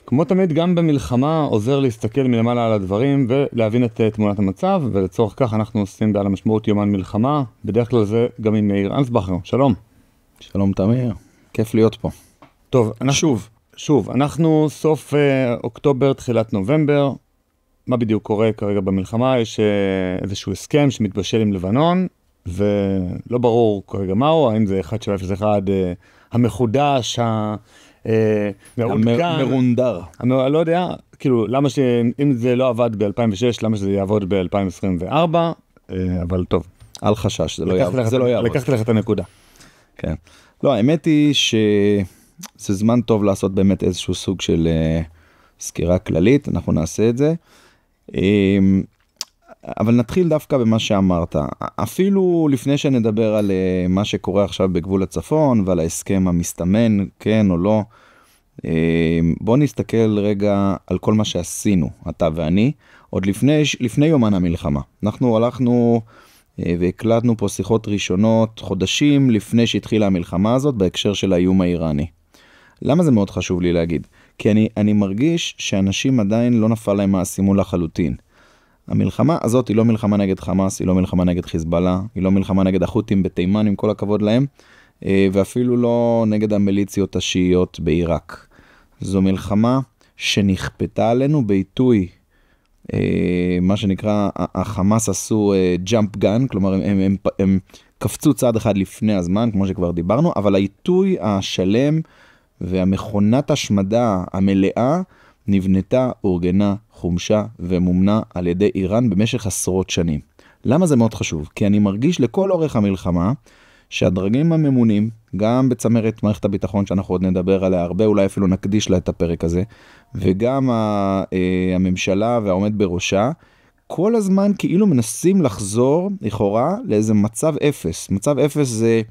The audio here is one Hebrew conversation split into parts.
כמו תמיד, גם במלחמה עוזר להסתכל מלמעלה על הדברים ולהבין את תמונת המצב, ולצורך כך אנחנו עושים בעל המשמעות יומן מלחמה, בדרך כלל זה גם עם מאיר אנסבכר. שלום. שלום תמיר, כיף להיות פה. טוב, שוב, אנחנו סוף אוקטובר, תחילת נובמבר, מה בדיוק קורה כרגע במלחמה? יש איזשהו הסכם שמתבשל עם לבנון, ולא ברור כרגע מהו, האם זה 1701 המחודש, מרונדר. לא יודע, כאילו, למה אם זה לא עבד ב-2006, למה שזה יעבוד ב-2024, אבל טוב. אל חשש, זה לא יעבוד. לקחת לך את הנקודה. כן. לא, האמת היא שזה זמן טוב לעשות באמת איזשהו סוג של סקירה כללית, אנחנו נעשה את זה. אבל נתחיל דווקא במה שאמרת. אפילו לפני שנדבר על מה שקורה עכשיו בגבול הצפון ועל ההסכם המסתמן, כן או לא, בוא נסתכל רגע על כל מה שעשינו, אתה ואני, עוד לפני יומן המלחמה. אנחנו הלכנו והקלטנו פה שיחות ראשונות חודשים לפני שהתחילה המלחמה הזאת בהקשר של האיום האיראני. למה זה מאוד חשוב לי להגיד? כי אני מרגיש שאנשים עדיין לא נפל להם האסימון לחלוטין. המלחמה הזאת היא לא מלחמה נגד חמאס, היא לא מלחמה נגד חיזבאללה, היא לא מלחמה נגד החות'ים בתימן עם כל הכבוד להם, ואפילו לא נגד המיליציות השיעיות בעיראק. זו מלחמה שנכפתה עלינו בעיתוי, מה שנקרא, החמאס עשו ג'אמפ גן, כלומר הם קפצו צעד אחד לפני הזמן, כמו שכבר דיברנו, אבל העיתוי השלם והמכונת השמדה המלאה נבנתה, אורגנה, חומשה ומומנה על ידי איראן במשך עשרות שנים. למה זה מאוד חשוב? כי אני מרגיש לכל אורך המלחמה שהדרגים הממונים, גם בצמרת מערכת הביטחון שאנחנו עוד נדבר עליה הרבה, אולי אפילו נקדיש לה את הפרק הזה, וגם הממשלה והעומד בראשה, כל הזמן כאילו מנסים לחזור, לכאורה, לאיזה מצב אפס. מצב אפס זה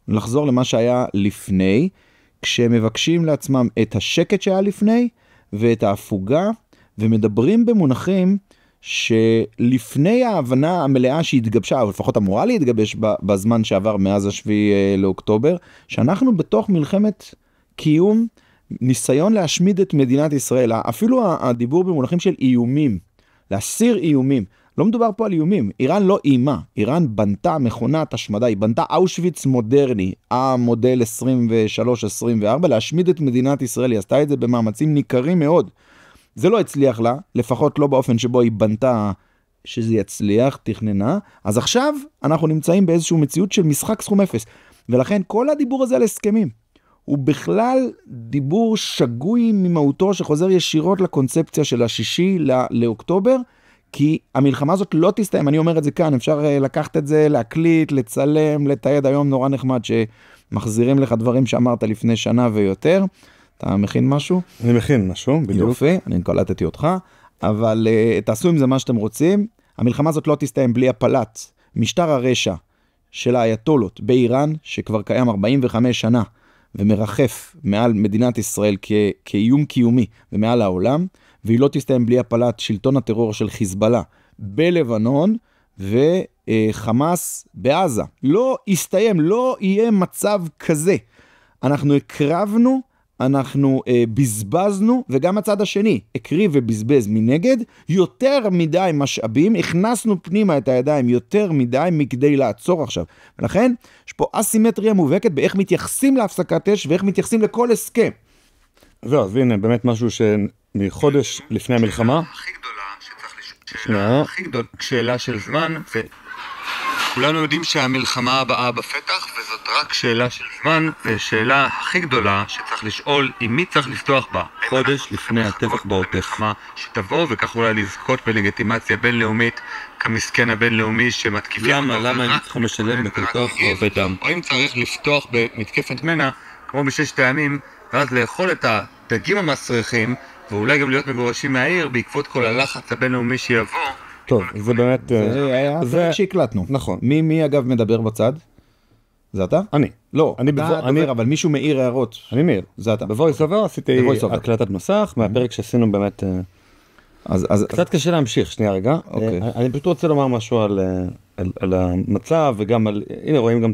לחזור למה שהיה לפני, כשמבקשים לעצמם את השקט שהיה לפני, ואת ההפוגה, ומדברים במונחים שלפני ההבנה המלאה שהתגבשה, או לפחות אמורה להתגבש בזמן שעבר מאז 7 לאוקטובר, שאנחנו בתוך מלחמת קיום, ניסיון להשמיד את מדינת ישראל. אפילו הדיבור במונחים של איומים, להסיר איומים, לא מדובר פה על איומים. איראן לא אימה, איראן בנתה מכונת השמדה, היא בנתה אושוויץ מודרני, המודל 23-24, להשמיד את מדינת ישראל. היא עשתה את זה במאמצים ניכרים מאוד. זה לא הצליח לה, לפחות לא באופן שבו היא בנתה שזה יצליח, תכננה. אז עכשיו אנחנו נמצאים באיזשהו מציאות של משחק סכום אפס. ולכן כל הדיבור הזה על הסכמים, הוא בכלל דיבור שגוי ממהותו שחוזר ישירות לקונספציה של 6 לאוקטובר, כי המלחמה הזאת לא תסתיים, אני אומר את זה כאן, אפשר לקחת את זה, להקליט, לצלם, לתעד, היום נורא נחמד שמחזירים לך דברים שאמרת לפני שנה ויותר. אתה מכין משהו? אני מכין משהו, בדיוק. יופי, אני קלטתי אותך, אבל תעשו עם זה מה שאתם רוצים. המלחמה הזאת לא תסתיים בלי הפלת משטר הרשע של האייתולות באיראן, שכבר קיים 45 שנה, ומרחף מעל מדינת ישראל כאיום קיומי ומעל העולם, והיא לא תסתיים בלי הפלת שלטון הטרור של חיזבאללה בלבנון וחמאס בעזה. לא יסתיים, לא יהיה מצב כזה. אנחנו הקרבנו, אנחנו בזבזנו, וגם הצד השני הקריב ובזבז מנגד יותר מדי משאבים, הכנסנו פנימה את הידיים יותר מדי מכדי לעצור עכשיו. ולכן יש פה אסימטריה מובהקת באיך מתייחסים להפסקת אש ואיך מתייחסים לכל הסכם. זהו, אז הנה, באמת משהו שמחודש לפני המלחמה. הכי גדולה שצריך לשאול, שאלה של זמן, וכולנו יודעים שהמלחמה הבאה בפתח, וזאת רק שאלה של זמן, ושאלה הכי גדולה שצריך לשאול עם מי צריך לפתוח בה. חודש לפני הטבח בעוטף. שתבוא וכך אולי לזכות בלגיטימציה בינלאומית, כמסכן הבינלאומי שמתקיפים. למה הם צריכים לשלם בכל כך הרבה דם? או אם צריך לפתוח במתקפת מנע, כמו בששת הימים, ואז לאכול את הדגים המסריחים, ואולי גם להיות מגורשים מהעיר בעקבות כל הלחץ הבינלאומי שיבוא. טוב, זה באמת... זה היה פרק שהקלטנו. נכון. מי אגב מדבר בצד? זה אתה? אני. לא, אתה דובר, אבל מישהו מעיר הערות. אני מעיר. זה אתה. בבויס אובר עשיתי הקלטת מסך, מהפרק שעשינו באמת קצת קשה להמשיך, שנייה רגע. אני פשוט רוצה לומר משהו על המצב, וגם על, הנה רואים גם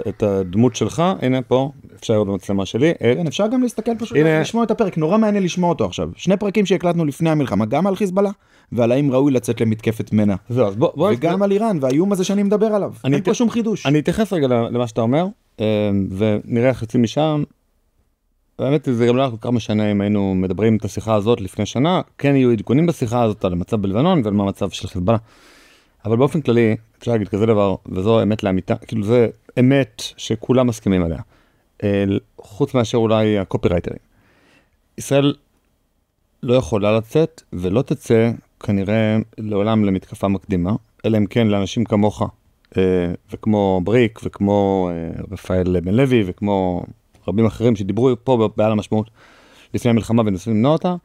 את הדמות שלך, הנה פה, אפשר לראות במצלמה שלי. כן, אפשר גם להסתכל פשוט, לשמוע את הפרק, נורא מעניין לשמוע אותו עכשיו. 2 פרקים שהקלטנו לפני המלחמה, גם על חיזבאללה, ועל האם ראוי לצאת למתקפת מנע. וגם על איראן, והאיום הזה שאני מדבר עליו. אין פה שום חידוש. אני אתייחס רגע למה שאתה אומר, ונראה חצי משם. באמת זה גם לא כל כך משנה אם היינו מדברים את השיחה הזאת לפני שנה, כן יהיו עדכונים בשיחה הזאת על המצב בלבנון ועל מה המצב של חיזבאללה. אבל באופן כללי, אפשר להגיד כזה דבר, וזו אמת לאמיתה, כאילו זה אמת שכולם מסכימים עליה, חוץ מאשר אולי הקופירייטרים. ישראל לא יכולה לצאת ולא תצא כנראה לעולם למתקפה מקדימה, אלא אם כן לאנשים כמוך, וכמו בריק, וכמו רפאל בן לוי, וכמו רבים אחרים שדיברו פה בעל המשמעות לפני המלחמה ונסים למנוע אותה,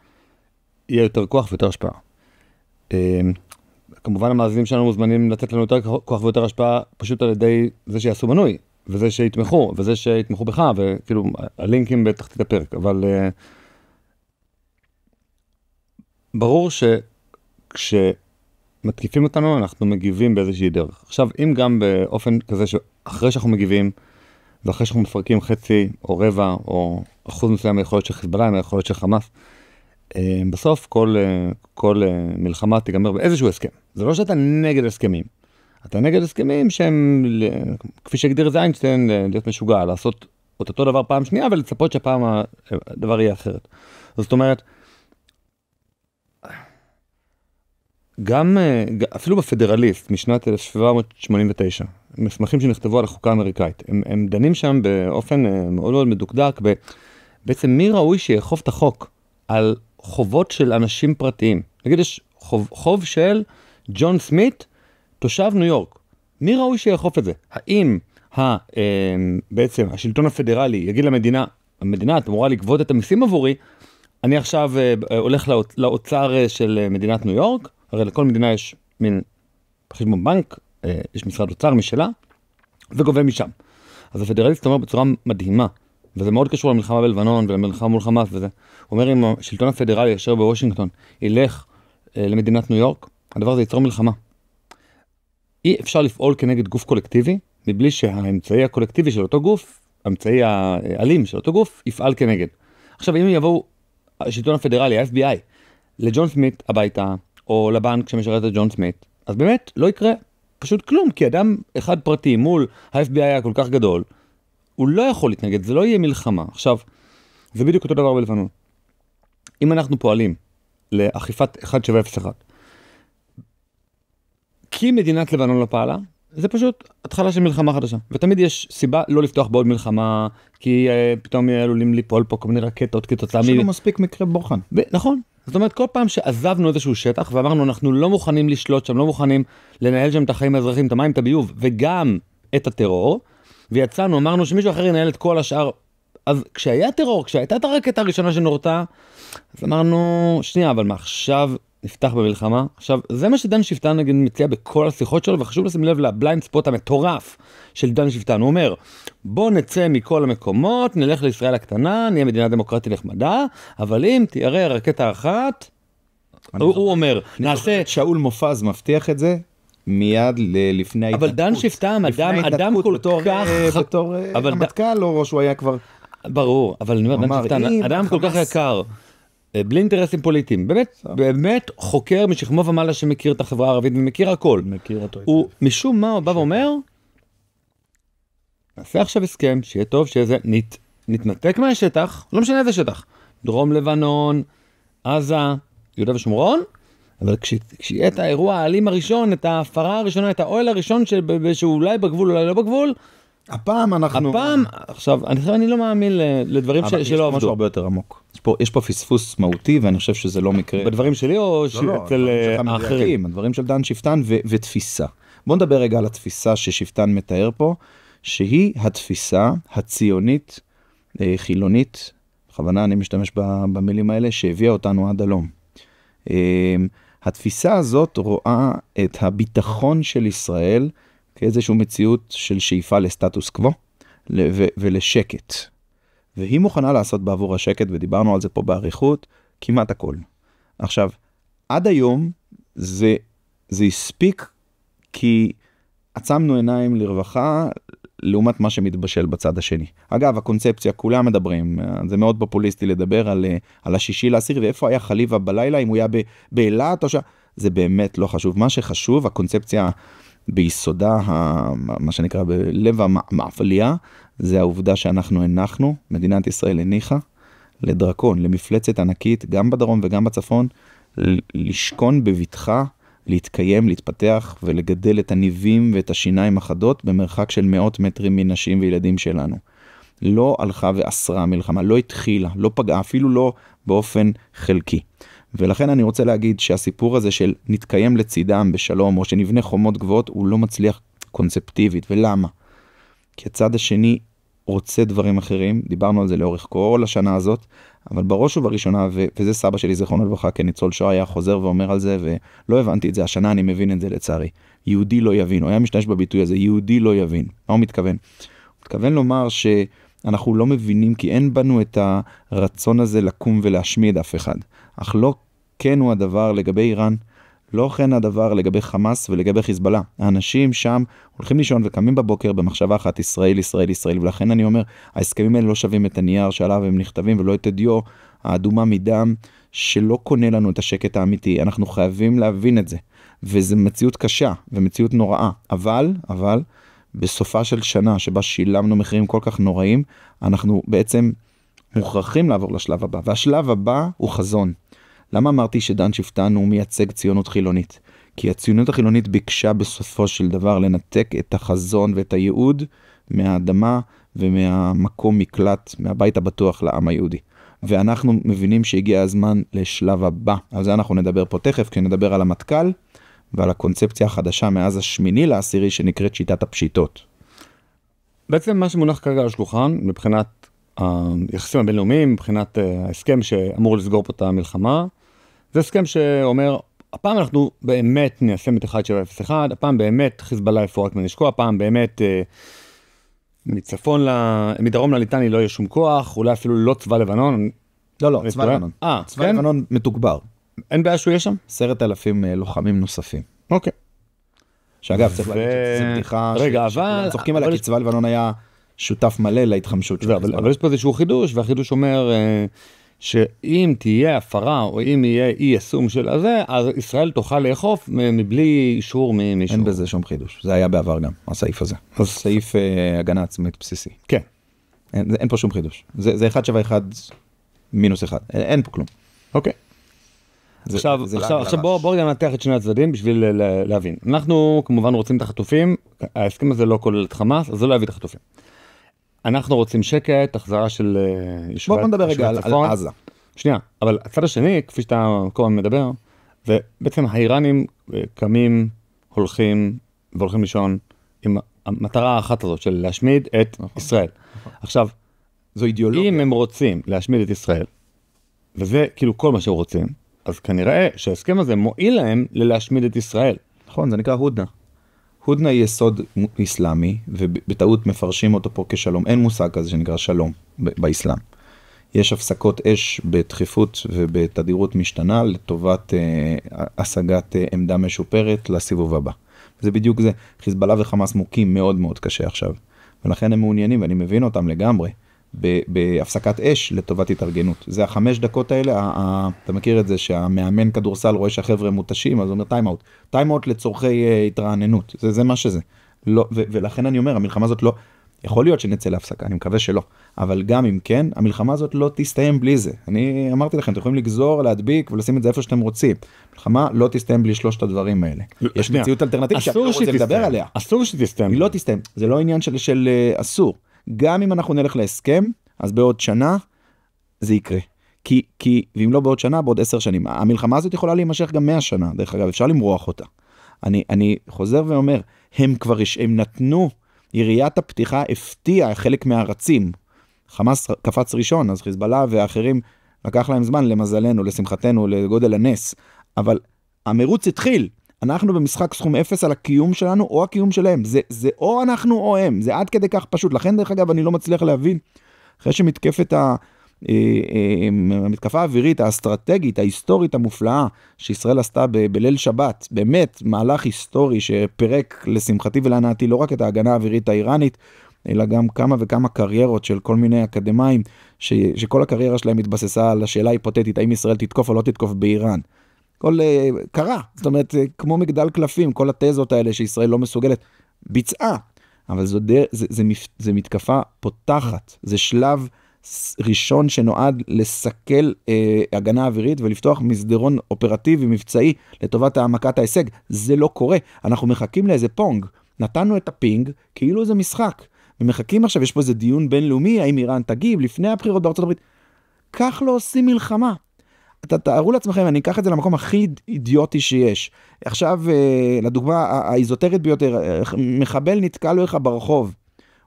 יהיה יותר כוח ויותר השפעה. כמובן המאזינים שלנו מוזמנים לתת לנו יותר כוח ויותר השפעה פשוט על ידי זה שיעשו מנוי, וזה שיתמכו, וזה שיתמכו בך, וכאילו הלינקים בתחתית הפרק, אבל ברור שכשמתקיפים אותנו אנחנו מגיבים באיזושהי דרך. עכשיו, אם גם באופן כזה שאחרי שאנחנו מגיבים, ואחרי שאנחנו מפרקים חצי או רבע או אחוז מסוים מהיכולות של חיזבאללה, מהיכולות של חמאס, בסוף כל מלחמה תיגמר באיזשהו הסכם. זה לא שאתה נגד הסכמים. אתה נגד הסכמים שהם, כפי שהגדיר את זה איינשטיין, להיות משוגע, לעשות אותו דבר פעם שנייה, ולצפות שהפעם הדבר יהיה אחרת. זאת אומרת, גם אפילו בפדרליסט משנת 1789, מסמכים שנכתבו על החוקה האמריקאית, הם דנים שם באופן מאוד מאוד מדוקדק, בעצם מי ראוי שיאכוף את החוק על חובות של אנשים פרטיים. נגיד יש חוב של ג'ון סמית, תושב ניו יורק. מי ראוי שיאכוף את זה? האם בעצם השלטון הפדרלי יגיד למדינה, המדינה את אמורה לגבות את המיסים עבורי, אני עכשיו הולך לאוצר של מדינת ניו יורק, הרי לכל מדינה יש מין חשבון בנק, יש משרד אוצר משלה, וגובה משם. אז הפדרליסט אומר בצורה מדהימה, וזה מאוד קשור למלחמה בלבנון ולמלחמה מול חמאס וזה. הוא אומר, אם השלטון הפדרלי אשר בוושינגטון ילך למדינת ניו יורק, הדבר הזה ייצור מלחמה. אי אפשר לפעול כנגד גוף קולקטיבי, מבלי שהאמצעי הקולקטיבי של אותו גוף, האמצעי האלים של אותו גוף, יפעל כנגד. עכשיו, אם יבואו השלטון הפדרלי, ה-FBI, לג'ון סמית הביתה, או לבנק שמשרת את ג'ון סמית, אז באמת לא יקרה פשוט כלום, כי אדם אחד פרטי מול ה-FBI היה כל כך גדול, הוא לא יכול להתנגד, זה לא יהיה מלחמה. עכשיו, זה בדיוק אותו דבר בלבנון. אם אנחנו פועלים לאכיפת 1701, כי מדינת לבנון לא פעלה, זה פשוט התחלה של מלחמה חדשה. ותמיד יש סיבה לא לפתוח בעוד מלחמה, כי פתאום עלולים ליפול פה כל מיני רקטות כתוצאה יש לנו מספיק מקרה בוחן. נכון. זאת אומרת, כל פעם שעזבנו איזשהו שטח, ואמרנו, אנחנו לא מוכנים לשלוט שם, לא מוכנים לנהל שם את החיים האזרחיים, את המים, את הביוב, וגם את הטרור, ויצאנו, אמרנו שמישהו אחר ינהל את כל השאר. אז כשהיה טרור, כשהייתה את הרקטה הראשונה שנורתה, אז אמרנו, שנייה, אבל מה, עכשיו נפתח במלחמה? עכשיו, זה מה שדן שפטן נגיד מציע בכל השיחות שלו, וחשוב לשים לב לבליינד ספוט המטורף של דן שפטן. הוא אומר, בוא נצא מכל המקומות, נלך לישראל הקטנה, נהיה מדינה דמוקרטית נחמדה, אבל אם תיארה רקטה אחת, הוא אומר, נעשה... שאול מופז מבטיח את זה, מיד לפני ההתנתקות. אבל דן שפטן, אדם כל כך... בתור המתקל או שהוא היה כבר... ברור, אבל אני אומר, דן שפטן, אדם כל כך יקר, בלי אינטרסים פוליטיים, באמת חוקר משכמו ומעלה שמכיר את החברה הערבית ומכיר הכל. מכיר אותו. הוא משום מה הוא בא ואומר, נעשה עכשיו הסכם, שיהיה טוב, שיהיה זה, נתנתק מהשטח, לא משנה איזה שטח, דרום לבנון, עזה, יהודה ושומרון, אבל כשיהיה את האירוע האלים הראשון, את ההפרה הראשונה, את האוהל הראשון שאולי בגבול, אולי לא בגבול, הפעם, עכשיו, אני לא מאמין לדברים שלא עבדו. אבל משהו הרבה יותר עמוק. יש פה פספוס מהותי, ואני חושב שזה לא מקרה. בדברים שלי או אצל האחרים? הדברים של דן שפטן ותפיסה. בוא נדבר רגע על התפיסה ששפטן מתאר פה, שהיא התפיסה הציונית, חילונית, בכוונה אני משתמש במילים האלה, שהביאה אותנו עד הלום. התפיסה הזאת רואה את הביטחון של ישראל, כאיזושהי מציאות של שאיפה לסטטוס קוו ולשקט. והיא מוכנה לעשות בעבור השקט, ודיברנו על זה פה בעריכות, כמעט הכל. עכשיו, עד היום זה הספיק כי עצמנו עיניים לרווחה לעומת מה שמתבשל בצד השני. אגב, הקונספציה, כולם מדברים, זה מאוד פופוליסטי לדבר על השישי לעשיר, ואיפה היה חליבה בלילה, אם הוא היה באילת או זה באמת לא חשוב. מה שחשוב, הקונספציה ביסודה, מה שנקרא בלב המאפליה, זה העובדה שאנחנו הנחנו, מדינת ישראל הניחה, לדרקון, למפלצת ענקית, גם בדרום וגם בצפון, לשכון בבטחה, להתקיים, להתפתח ולגדל את הניבים ואת השיניים החדות במרחק של מאות מטרים מנשים וילדים שלנו. לא הלכה ואסרה מלחמה, לא התחילה, לא פגעה, אפילו לא באופן חלקי. ולכן אני רוצה להגיד שהסיפור הזה של נתקיים לצידם בשלום או שנבנה חומות גבוהות הוא לא מצליח קונספטיבית. ולמה? כי הצד השני רוצה דברים אחרים, דיברנו על זה לאורך כל השנה הזאת, אבל בראש ובראשונה, וזה סבא שלי זיכרונו לברכה כניצול שואה היה חוזר ואומר על זה, ולא הבנתי את זה, השנה אני מבין את זה לצערי. יהודי לא יבין, הוא היה משתמש בביטוי הזה, יהודי לא יבין. מה הוא מתכוון? הוא מתכוון לומר שאנחנו לא מבינים כי אין בנו את הרצון הזה לקום ולהשמיד אף אחד. אך לא כן הוא הדבר לגבי איראן, לא כן הדבר לגבי חמאס ולגבי חיזבאללה. האנשים שם הולכים לישון וקמים בבוקר במחשבה אחת, ישראל, ישראל, ישראל, ולכן אני אומר, ההסכמים האלה לא שווים את הנייר שעליו הם נכתבים, ולא את הדיו האדומה מדם, שלא קונה לנו את השקט האמיתי. אנחנו חייבים להבין את זה, וזו מציאות קשה ומציאות נוראה, אבל, בסופה של שנה שבה שילמנו מחירים כל כך נוראים, אנחנו בעצם מוכרחים לעבור לשלב הבא, והשלב הבא הוא חזון. למה אמרתי שדן שפטן הוא מייצג ציונות חילונית? כי הציונות החילונית ביקשה בסופו של דבר לנתק את החזון ואת הייעוד מהאדמה ומהמקום מקלט, מהבית הבטוח לעם היהודי. ואנחנו מבינים שהגיע הזמן לשלב הבא. על זה אנחנו נדבר פה תכף, כשנדבר על המטכ"ל ועל הקונספציה החדשה מאז 8/10 שנקראת שיטת הפשיטות. בעצם מה שמונח כרגע על השולחן, מבחינת היחסים הבינלאומיים, מבחינת ההסכם שאמור לסגור פה את המלחמה, זה הסכם שאומר, הפעם אנחנו באמת ניישם את 1701, הפעם באמת חיזבאללה יפורק מנשקו, הפעם באמת מדרום לליטני לא יהיה שום כוח, אולי אפילו לא צבא לבנון. לא, צבא לבנון. צבא לבנון מתוגבר. אין בעיה שהוא יהיה שם? 10,000 לוחמים נוספים. אוקיי. שאגב, צריך להגיד שזו בדיחה שכולם צוחקים עליה, כי צבא לבנון היה שותף מלא להתחמשות. אבל יש פה איזשהו חידוש, והחידוש אומר שאם תהיה הפרה, או אם יהיה אי יישום של הזה, אז ישראל תוכל לאכוף מבלי אישור ממישהו. אין בזה שום חידוש. זה היה בעבר גם, הסעיף הזה. סעיף הגנה עצמית בסיסי. כן. אין פה שום חידוש. זה 171 מינוס 1. אין פה כלום. אוקיי. עכשיו בואו רגע נתח את שני הצדדים בשביל להבין. אנחנו כמובן רוצים את החטופים, ההסכם הזה לא כולל את חמאס, אז זה לא יביא את החטופים. אנחנו רוצים שקט, החזרה של ישובת. בואו נדבר רגע על עזה. שנייה, אבל הצד השני, כפי שאתה כל הזמן מדבר, ובעצם האיראנים קמים, הולכים לישון עם המטרה האחת הזאת של להשמיד את ישראל. עכשיו, זו אידיאולוגיה. אם הם רוצים להשמיד את ישראל, וזה כאילו כל מה שהם רוצים, אז כנראה שההסכם הזה מועיל להם ללהשמיד את ישראל. נכון, זה נקרא הודנה. הודנה היא יסוד איסלאמי, ובטעות מפרשים אותו פה כשלום. אין מושג כזה שנקרא שלום באסלאם. יש הפסקות אש בדחיפות ובתדירות משתנה לטובת השגת עמדה משופרת לסיבוב הבא. וזה בדיוק זה. חיזבאללה וחמאס מוכים מאוד מאוד קשה עכשיו. ולכן הם מעוניינים, ואני מבין אותם לגמרי, בהפסקת אש לטובת התארגנות. זה 5 דקות האלה, אתה מכיר את זה שהמאמן כדורסל רואה שהחבר'ה מותשים, אז הוא אומר טיימאוט. טיימאוט לצורכי התרעננות. זה מה שזה. לא, ולכן אני אומר, המלחמה הזאת לא, יכול להיות שנצא להפסקה, אני מקווה שלא. אבל גם אם כן, המלחמה הזאת לא תסתיים בלי זה. אני אמרתי לכם, אתם יכולים לגזור, להדביק ולשים את זה איפה שאתם רוצים. מלחמה לא תסתיים בלי 3 הדברים האלה. יש מציאות אלטרנטיבית שאני לא רוצה לדבר עליה. אסור שתסתיים. היא לא תסתיים. זה לא עניין של אסור. גם אם אנחנו נלך להסכם, אז בעוד שנה זה יקרה. ואם לא בעוד שנה, בעוד 10 שנים. המלחמה הזאת יכולה להימשך גם 100 שנה. דרך אגב, אפשר למרוח אותה. אני חוזר ואומר, הם נתנו, יריית הפתיחה הפתיעה חלק מהארצים. חמאס קפץ ראשון, אז חיזבאללה ואחרים לקח להם זמן, למזלנו, לשמחתנו, לגודל הנס. אבל המרוץ התחיל. אנחנו במשחק סכום 0 על הקיום שלנו, או הקיום שלהם. זה או אנחנו או הם. זה עד כדי כך פשוט. לכן, דרך אגב, אני לא מצליח להבין. אחרי שמתקפת המתקפה האווירית, האסטרטגית, ההיסטורית המופלאה שישראל עשתה בליל שבת, באמת מהלך היסטורי שפרק לשמחתי ולהנאתי לא רק את ההגנה האווירית האיראנית, אלא גם כמה וכמה קריירות של כל מיני אקדמיים, שכל הקריירה שלהם התבססה על השאלה ההיפותטית, האם ישראל תתקוף או לא תתקוף באיראן. קרה, זאת אומרת, כמו מגדל קלפים, כל התזות האלה שישראל לא מסוגלת, ביצעה, אבל זה מתקפה פותחת, זה שלב ראשון שנועד לסכל הגנה אווירית ולפתוח מסדרון אופרטיבי מבצעי לטובת העמקת ההישג. זה לא קורה, אנחנו מחכים לאיזה פונג, נתנו את הפינג כאילו זה משחק, ומחכים עכשיו, יש פה איזה דיון בינלאומי, האם איראן תגיב לפני הבחירות בארצות הברית, כך לא עושים מלחמה. תארו לעצמכם, אני אקח את זה למקום הכי אידיוטי שיש. עכשיו, לדוגמה, האיזוטרית ביותר, מחבל נתקע לו לך ברחוב,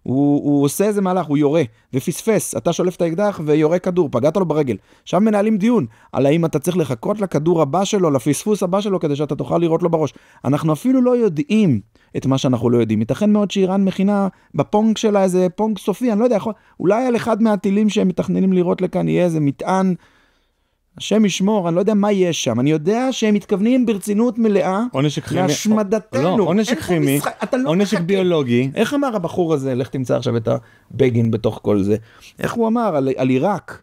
הוא עושה איזה מהלך, הוא יורה, ופספס, אתה שולף את האקדח ויורה כדור, פגעת לו ברגל. עכשיו מנהלים דיון, על האם אתה צריך לחכות לכדור הבא שלו, לפספוס הבא שלו, כדי שאתה תוכל לראות לו בראש. אנחנו אפילו לא יודעים את מה שאנחנו לא יודעים. ייתכן מאוד שאיראן מכינה בפונג שלה איזה פונג סופי, אני לא יודע, אולי על אחד מהטילים שהם מתכננים לראות לכאן יהיה איזה מטען, השם ישמור, אני לא יודע מה יש שם, אני יודע שהם מתכוונים ברצינות מלאה להשמדתנו. לא, עונשק כימי, עונשק ביולוגי. איך אמר הבחור הזה, לך תמצא עכשיו את הבגין בתוך כל זה, איך הוא אמר על עיראק,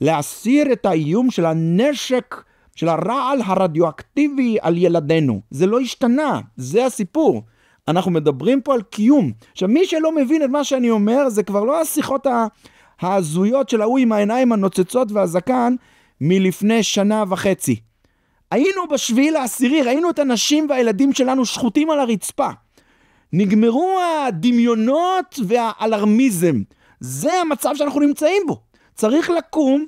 להסיר את האיום של הנשק, של הרעל הרדיואקטיבי על ילדינו, זה לא השתנה, זה הסיפור. אנחנו מדברים פה על קיום. עכשיו מי שלא מבין את מה שאני אומר, זה כבר לא השיחות ההזויות של ההוא עם העיניים הנוצצות והזקן, מלפני שנה וחצי. היינו בשביל העשירי, ראינו את הנשים והילדים שלנו שחוטים על הרצפה. נגמרו הדמיונות והאלרמיזם. זה המצב שאנחנו נמצאים בו. צריך לקום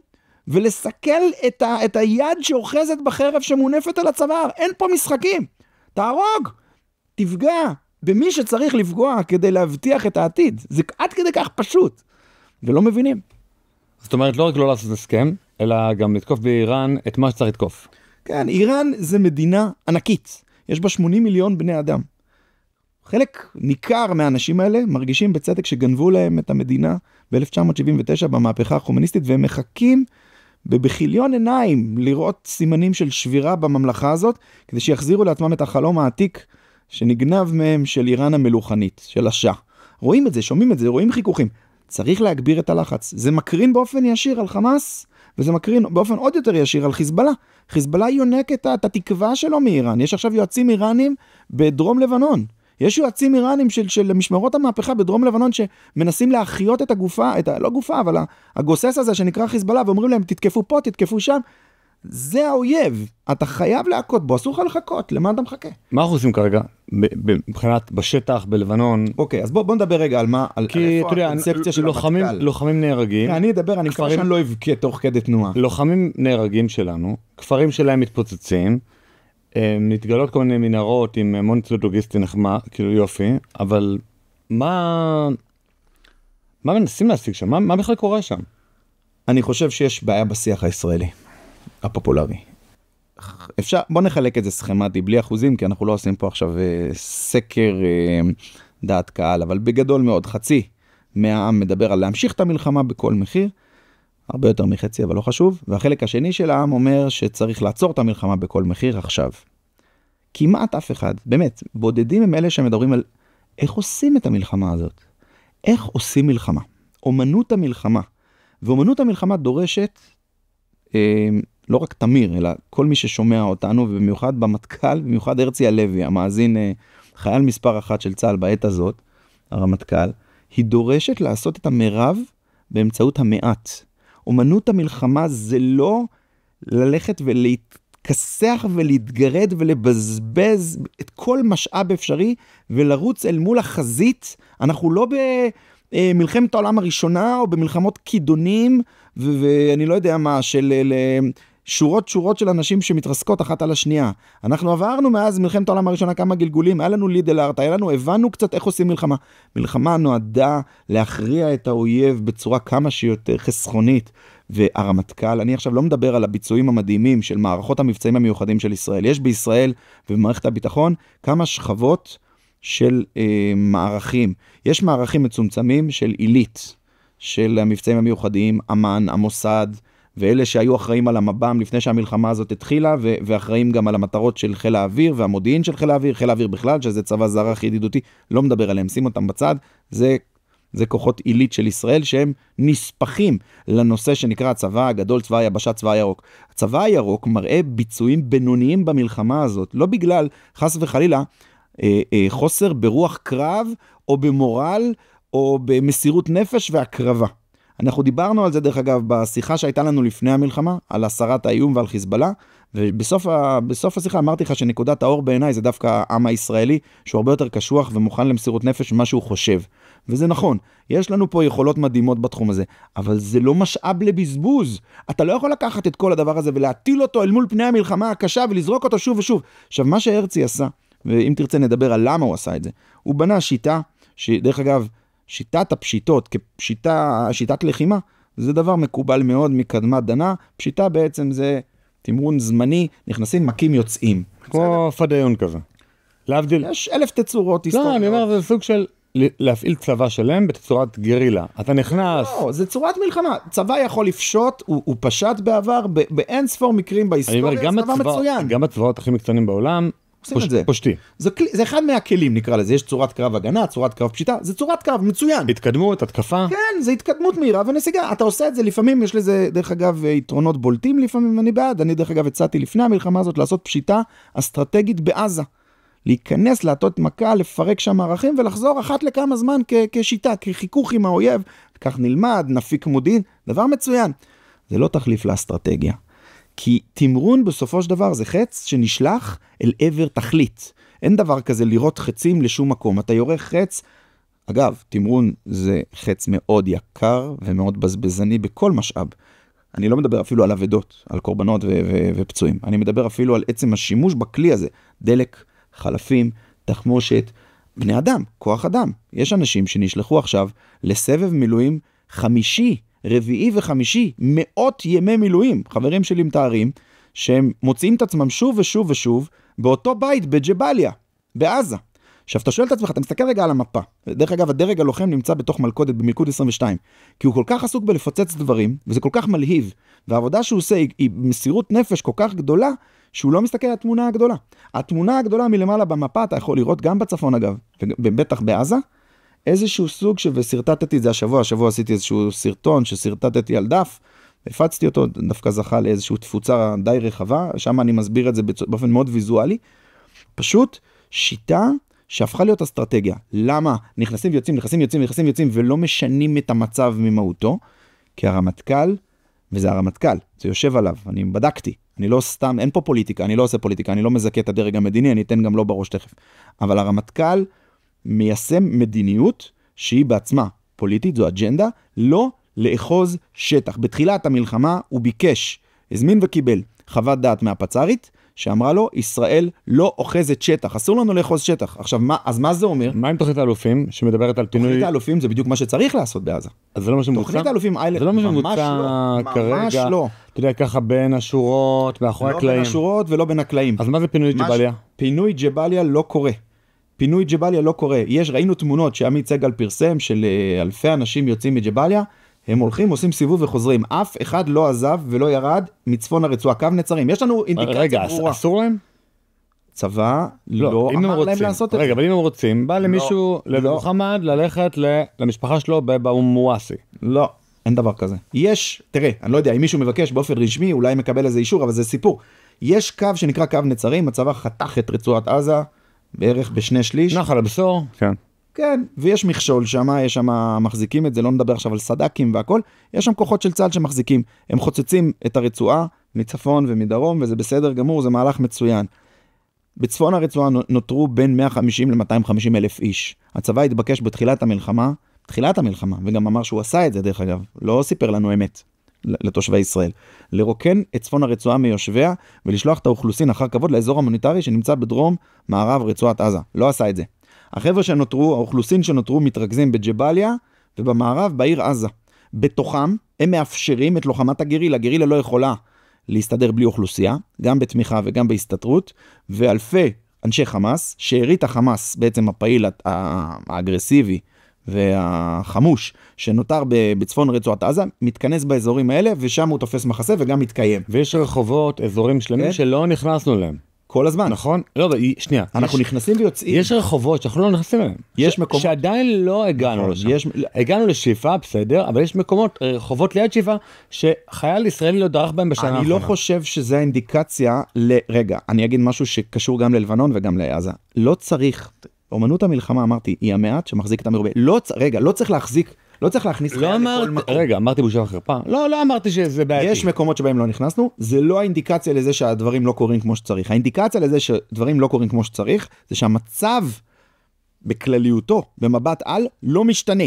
ולסכל את היד שאוחזת בחרב שמונפת על הצוואר. אין פה משחקים. תהרוג, תפגע במי שצריך לפגוע כדי להבטיח את העתיד. זה עד כדי כך פשוט. ולא מבינים. זאת אומרת, לא רק לא לעשות הסכם, אלא גם לתקוף באיראן את מה שצריך לתקוף. כן, איראן זה מדינה ענקית. יש בה 80 מיליון בני אדם. חלק ניכר מהאנשים האלה מרגישים בצדק שגנבו להם את המדינה ב-1979 במהפכה החומניסטית, והם מחכים בחיליון עיניים לראות סימנים של שבירה בממלכה הזאת, כדי שיחזירו לעצמם את החלום העתיק שנגנב מהם של איראן המלוכנית, של השאה. רואים את זה, שומעים את זה, רואים חיכוכים. צריך להגביר את הלחץ. זה מקרין באופן ישיר על חמאס, וזה מקרין באופן עוד יותר ישיר על חיזבאללה. חיזבאללה יונק את התקווה שלו מאיראן. יש עכשיו יועצים איראנים בדרום לבנון. יש יועצים איראנים של משמרות המהפכה בדרום לבנון שמנסים להחיות את הגופה, לא גופה, אבל הגוסס הזה שנקרא חיזבאללה, ואומרים להם תתקפו פה, תתקפו שם. זה האויב. אתה חייב להכות בו, אסור לך לחכות. למה אתה מחכה? מה אנחנו עושים כרגע? מבחינת בשטח, בלבנון? אוקיי, אז בוא נדבר רגע על מה, על איפה הקונספציה של המטכ"ל. לוחמים נהרגים. אני אדבר, אני מקווה שאני לא אבכה תוך כדי תנועה. לוחמים נהרגים שלנו, כפרים שלהם מתפוצצים, מתגלות כל מיני מנהרות עם המון ציוד לוגיסטי נחמד, כאילו יופי, אבל מה מנסים להשיג שם? מה בכלל קורה שם? אני חושב שיש בעיה בשיח הישראלי, הפופולרי. בוא נחלק את זה סכמטי, בלי אחוזים, כי אנחנו לא עושים פה עכשיו סקר דעת קהל, אבל בגדול מאוד, חצי מהעם מדבר על להמשיך את המלחמה בכל מחיר, הרבה יותר מחצי, אבל לא חשוב, והחלק השני של העם אומר שצריך לעצור את המלחמה בכל מחיר עכשיו. כמעט אף אחד, באמת, בודדים הם אלה שמדברים על איך עושים את המלחמה הזאת. איך עושים מלחמה? אומנות המלחמה. ואומנות המלחמה דורשת לא רק תמיר, אלא כל מי ששומע אותנו, ובמיוחד במטכ"ל, במיוחד הרצי הלוי, המאזין חייל מספר אחת של צה"ל בעת הזאת, הרמטכ"ל, היא דורשת לעשות את המרב באמצעות המעט. אומנות המלחמה זה לא ללכת ולהתכסח ולהתגרד ולבזבז את כל משאב אפשרי ולרוץ אל מול החזית. אנחנו לא במלחמת העולם הראשונה או במלחמות כידונים ואני לא יודע מה, של שורות של אנשים שמתרסקות אחת על השנייה. אנחנו עברנו מאז מלחמת העולם הראשונה כמה גלגולים, היה לנו לידל ארט, הבנו קצת איך עושים מלחמה. מלחמה נועדה להכריע את האויב בצורה כמה שיותר חסכונית, והרמטכ"ל, אני עכשיו לא מדבר על הביצועים המדהימים של מערכות המבצעים המיוחדים של ישראל. יש בישראל ובמערכת הביטחון כמה שכבות של מערכים. יש מערכים מצומצמים של עילית, של המבצעים המיוחדים, אמ"ן, המוסד, ואלה שהיו אחראים על המב"ם לפני שהמלחמה הזאת התחילה, ואחראים גם על המטרות של חיל האוויר, והמודיעין של חיל האוויר בכלל, שזה צבא זר הכי ידידותי, לא מדבר עליהם, שים אותם בצד, זה כוחות עילית של ישראל, שהם נספחים לנושא שנקרא הצבא הגדול, צבא היבשה, צבא הירוק. הצבא הירוק מראה ביצועים בינוניים במלחמה הזאת, לא בגלל, חס וחלילה, חוסר ברוח קרב, או במורל, או במסירות נפש והקרבה. אנחנו דיברנו על זה דרך אגב בשיחה שהייתה לנו לפני המלחמה, על הסרת האיום ועל חיזבאללה, ובסוף השיחה אמרתי לך שנקודת האור בעיניי זה דווקא העם הישראלי, שהוא הרבה יותר קשוח ומוכן למסירות נפש ממה שהוא חושב. וזה נכון, יש לנו פה יכולות מדהימות בתחום הזה, אבל זה לא משאב לבזבוז. אתה לא יכול לקחת את כל הדבר הזה ולהטיל אותו אל מול פני המלחמה הקשה ולזרוק אותו שוב ושוב. עכשיו, מה שהרצי עשה, ואם תרצה נדבר על למה הוא עשה את זה, הוא בנה שיטה, שדרך אגב, שיטת הפשיטות שיטת לחימה, זה דבר מקובל מאוד מקדמת דנה. פשיטה בעצם זה תמרון זמני, נכנסים, מכים, יוצאים. כמו פדיון כזה. להבדיל. יש 1000 תצורות היסטוריות. לא, אני אומר, זה סוג של להפעיל צבא שלם בתצורת גרילה. אתה נכנס... לא, זה צורת מלחמה. צבא יכול לפשוט, הוא פשט בעבר, באין ספור מקרים בהיסטוריה, זה דבר מצוין. גם הצבאות הכי מקצוענים בעולם, פושטי. זה אחד מהכלים נקרא לזה, יש צורת קרב הגנה, צורת קרב פשיטה, זה צורת קרב מצוין. התקדמות, התקפה. כן, זה התקדמות מהירה ונסיגה, אתה עושה את זה לפעמים, יש לזה דרך אגב יתרונות בולטים לפעמים, אני בעד, אני דרך אגב הצעתי לפני המלחמה הזאת לעשות פשיטה אסטרטגית בעזה, להיכנס, לעטות מכה, לפרק שם מערכים ולחזור אחת לכמה זמן כשיטה, כחיכוך עם האויב, כך נלמד, נפיק מודיעין, דבר מצוין. זה לא תחליף לאסטרטגיה. כי תמרון בסופו של דבר זה חץ שנשלח אל עבר תכלית. אין דבר כזה לראות חצים לשום מקום. אתה יורה חץ, אגב, תמרון זה חץ מאוד יקר ומאוד בזבזני בכל משאב. אני לא מדבר אפילו על עבדות, על קורבנות ופצועים. אני מדבר אפילו על עצם השימוש בכלי הזה. דלק, חלפים, תחמושת, בני אדם, כוח אדם. יש אנשים שנשלחו עכשיו לסבב מילואים 5, 4 ו5, 100 ימי מילואים. חברים שלי מתארים שהם מוצאים את עצמם שוב ושוב ושוב באותו בית בג'באליה, בעזה. עכשיו אתה שואל את עצמך, אתה מסתכל רגע על המפה. דרך אגב, הדרג הלוחם נמצא בתוך מלכודת במלכוד 22, כי הוא כל כך עסוק בלפוצץ דברים, וזה כל כך מלהיב, והעבודה שהוא עושה היא מסירות נפש כל כך גדולה, שהוא לא מסתכל על התמונה הגדולה. התמונה הגדולה מלמעלה במפה, אתה יכול לראות גם בצפון אגב, ובטח בעזה, איזשהו סוג וסרטטתי את זה השבוע עשיתי איזשהו סרטון שסרטטתי על דף, הפצתי אותו, דווקא זכה לאיזשהו תפוצה די רחבה, שם אני מסביר את זה באופן מאוד ויזואלי, פשוט שיטה שהפכה להיות אסטרטגיה. למה? נכנסים ויוצאים, ולא משנים את המצב ממהותו, כי הרמטכ"ל, וזה הרמטכ"ל, זה יושב עליו, אני בדקתי, אני לא סתם, אין פה פוליטיקה, אני לא עושה פוליטיקה, אני לא מזכה את הדרג המדיני, אני אתן גם לא בראש תכף, אבל הרמטכ"ל מיישם מדיניות שהיא בעצמה פוליטית, זו אג'נדה, לא לאחוז שטח. בתחילת המלחמה הוא ביקש, הזמין וקיבל חוות דעת מהפצ"רית, שאמרה לו, ישראל לא אוחזת שטח, אסור לנו לאחוז שטח. עכשיו, אז מה זה אומר? מה עם תוכנית האלופים שמדברת על פינוי? תוכנית האלופים זה בדיוק מה שצריך לעשות בעזה. אז זה לא מה שמוצע? תוכנית האלופים, זה לא מה שמוצע כרגע. ממש לא. אתה יודע, ככה בין השורות, מאחורי הקלעים. לא בין השורות ולא בין הקלעים. אז מה זה פינוי ג'באליה? פינוי ג'באליה לא קורה. פינוי ג'באליה לא קורה. ראינו תמונות שעמית סגל פרסם של אלפי אנשים יוצאים מג'באליה, הם הולכים, עושים סיבוב וחוזרים. אף אחד לא עזב ולא ירד מצפון הרצועה. קו נצרים. יש לנו אינדיקציה ברורה. רגע, אסור להם? צבא לא אמר להם לעשות את זה. רגע, אבל אם הם רוצים, בא למישהו, למוחמד, ללכת למשפחה שלו במואסי. לא, אין דבר כזה. יש, תראה, אני לא יודע, אם מישהו מבקש באופן רשמי, אולי מקבל איזה אישור, אבל זה סיפור. יש קו שנקרא קו נצרים, הצבא חתך את רצועת עזה, בערך ב2/3. נחל הבשור. כן. כן, ויש מכשול שם, יש שם מחזיקים את זה, לא נדבר עכשיו על סדקים והכל, יש שם כוחות של צה"ל שמחזיקים, הם חוצצים את הרצועה מצפון ומדרום, וזה בסדר גמור, זה מהלך מצוין. בצפון הרצועה נותרו בין 150 ל-250 אלף איש. הצבא התבקש בתחילת המלחמה, וגם אמר שהוא עשה את זה דרך אגב, לא סיפר לנו אמת לתושבי ישראל, לרוקן את צפון הרצועה מיושביה, ולשלוח את האוכלוסין אחר כבוד לאזור המוניטרי שנמצא בדרום מערב רצועת עזה. לא עשה את זה. החבר'ה שנותרו, האוכלוסין שנותרו מתרכזים בג'באליה ובמערב בעיר עזה. בתוכם הם מאפשרים את לוחמת הגרילה. הגרילה לא יכולה להסתדר בלי אוכלוסייה, גם בתמיכה וגם בהסתתרות, ואלפי אנשי חמאס, שארית החמאס, בעצם הפעיל האגרסיבי והחמוש שנותר בצפון רצועת עזה, מתכנס באזורים האלה, ושם הוא תופס מחסה וגם מתקיים. ויש רחובות, אזורים שלמים שלא נכנסנו להם. כל הזמן. נכון? לא, שנייה. אנחנו נכנסים ויוצאים. יש רחובות שאנחנו לא נכנסים להם. יש מקומות. שעדיין לא הגענו לשם. הגענו לשיפה, בסדר, אבל יש מקומות, רחובות ליד שיפה, שחייל ישראלי לא דרך בהם בשנה האחרונה. אני לא חושב שזה האינדיקציה רגע, אני אגיד משהו שקשור גם ללבנון וגם לעזה. לא צריך, אומנות המלחמה, אמרתי, היא המעט שמחזיק את המרובה. רגע, לא צריך להחזיק, לא צריך להכניס חייל לכל מקום. רגע, אמרתי בושה וחרפה. לא אמרתי שזה בעייתי. יש מקומות שבהם לא נכנסנו, זה לא האינדיקציה לזה שהדברים לא קורים כמו שצריך. האינדיקציה לזה שדברים לא קורים כמו שצריך, זה שהמצב בכלליותו, במבט על, לא משתנה.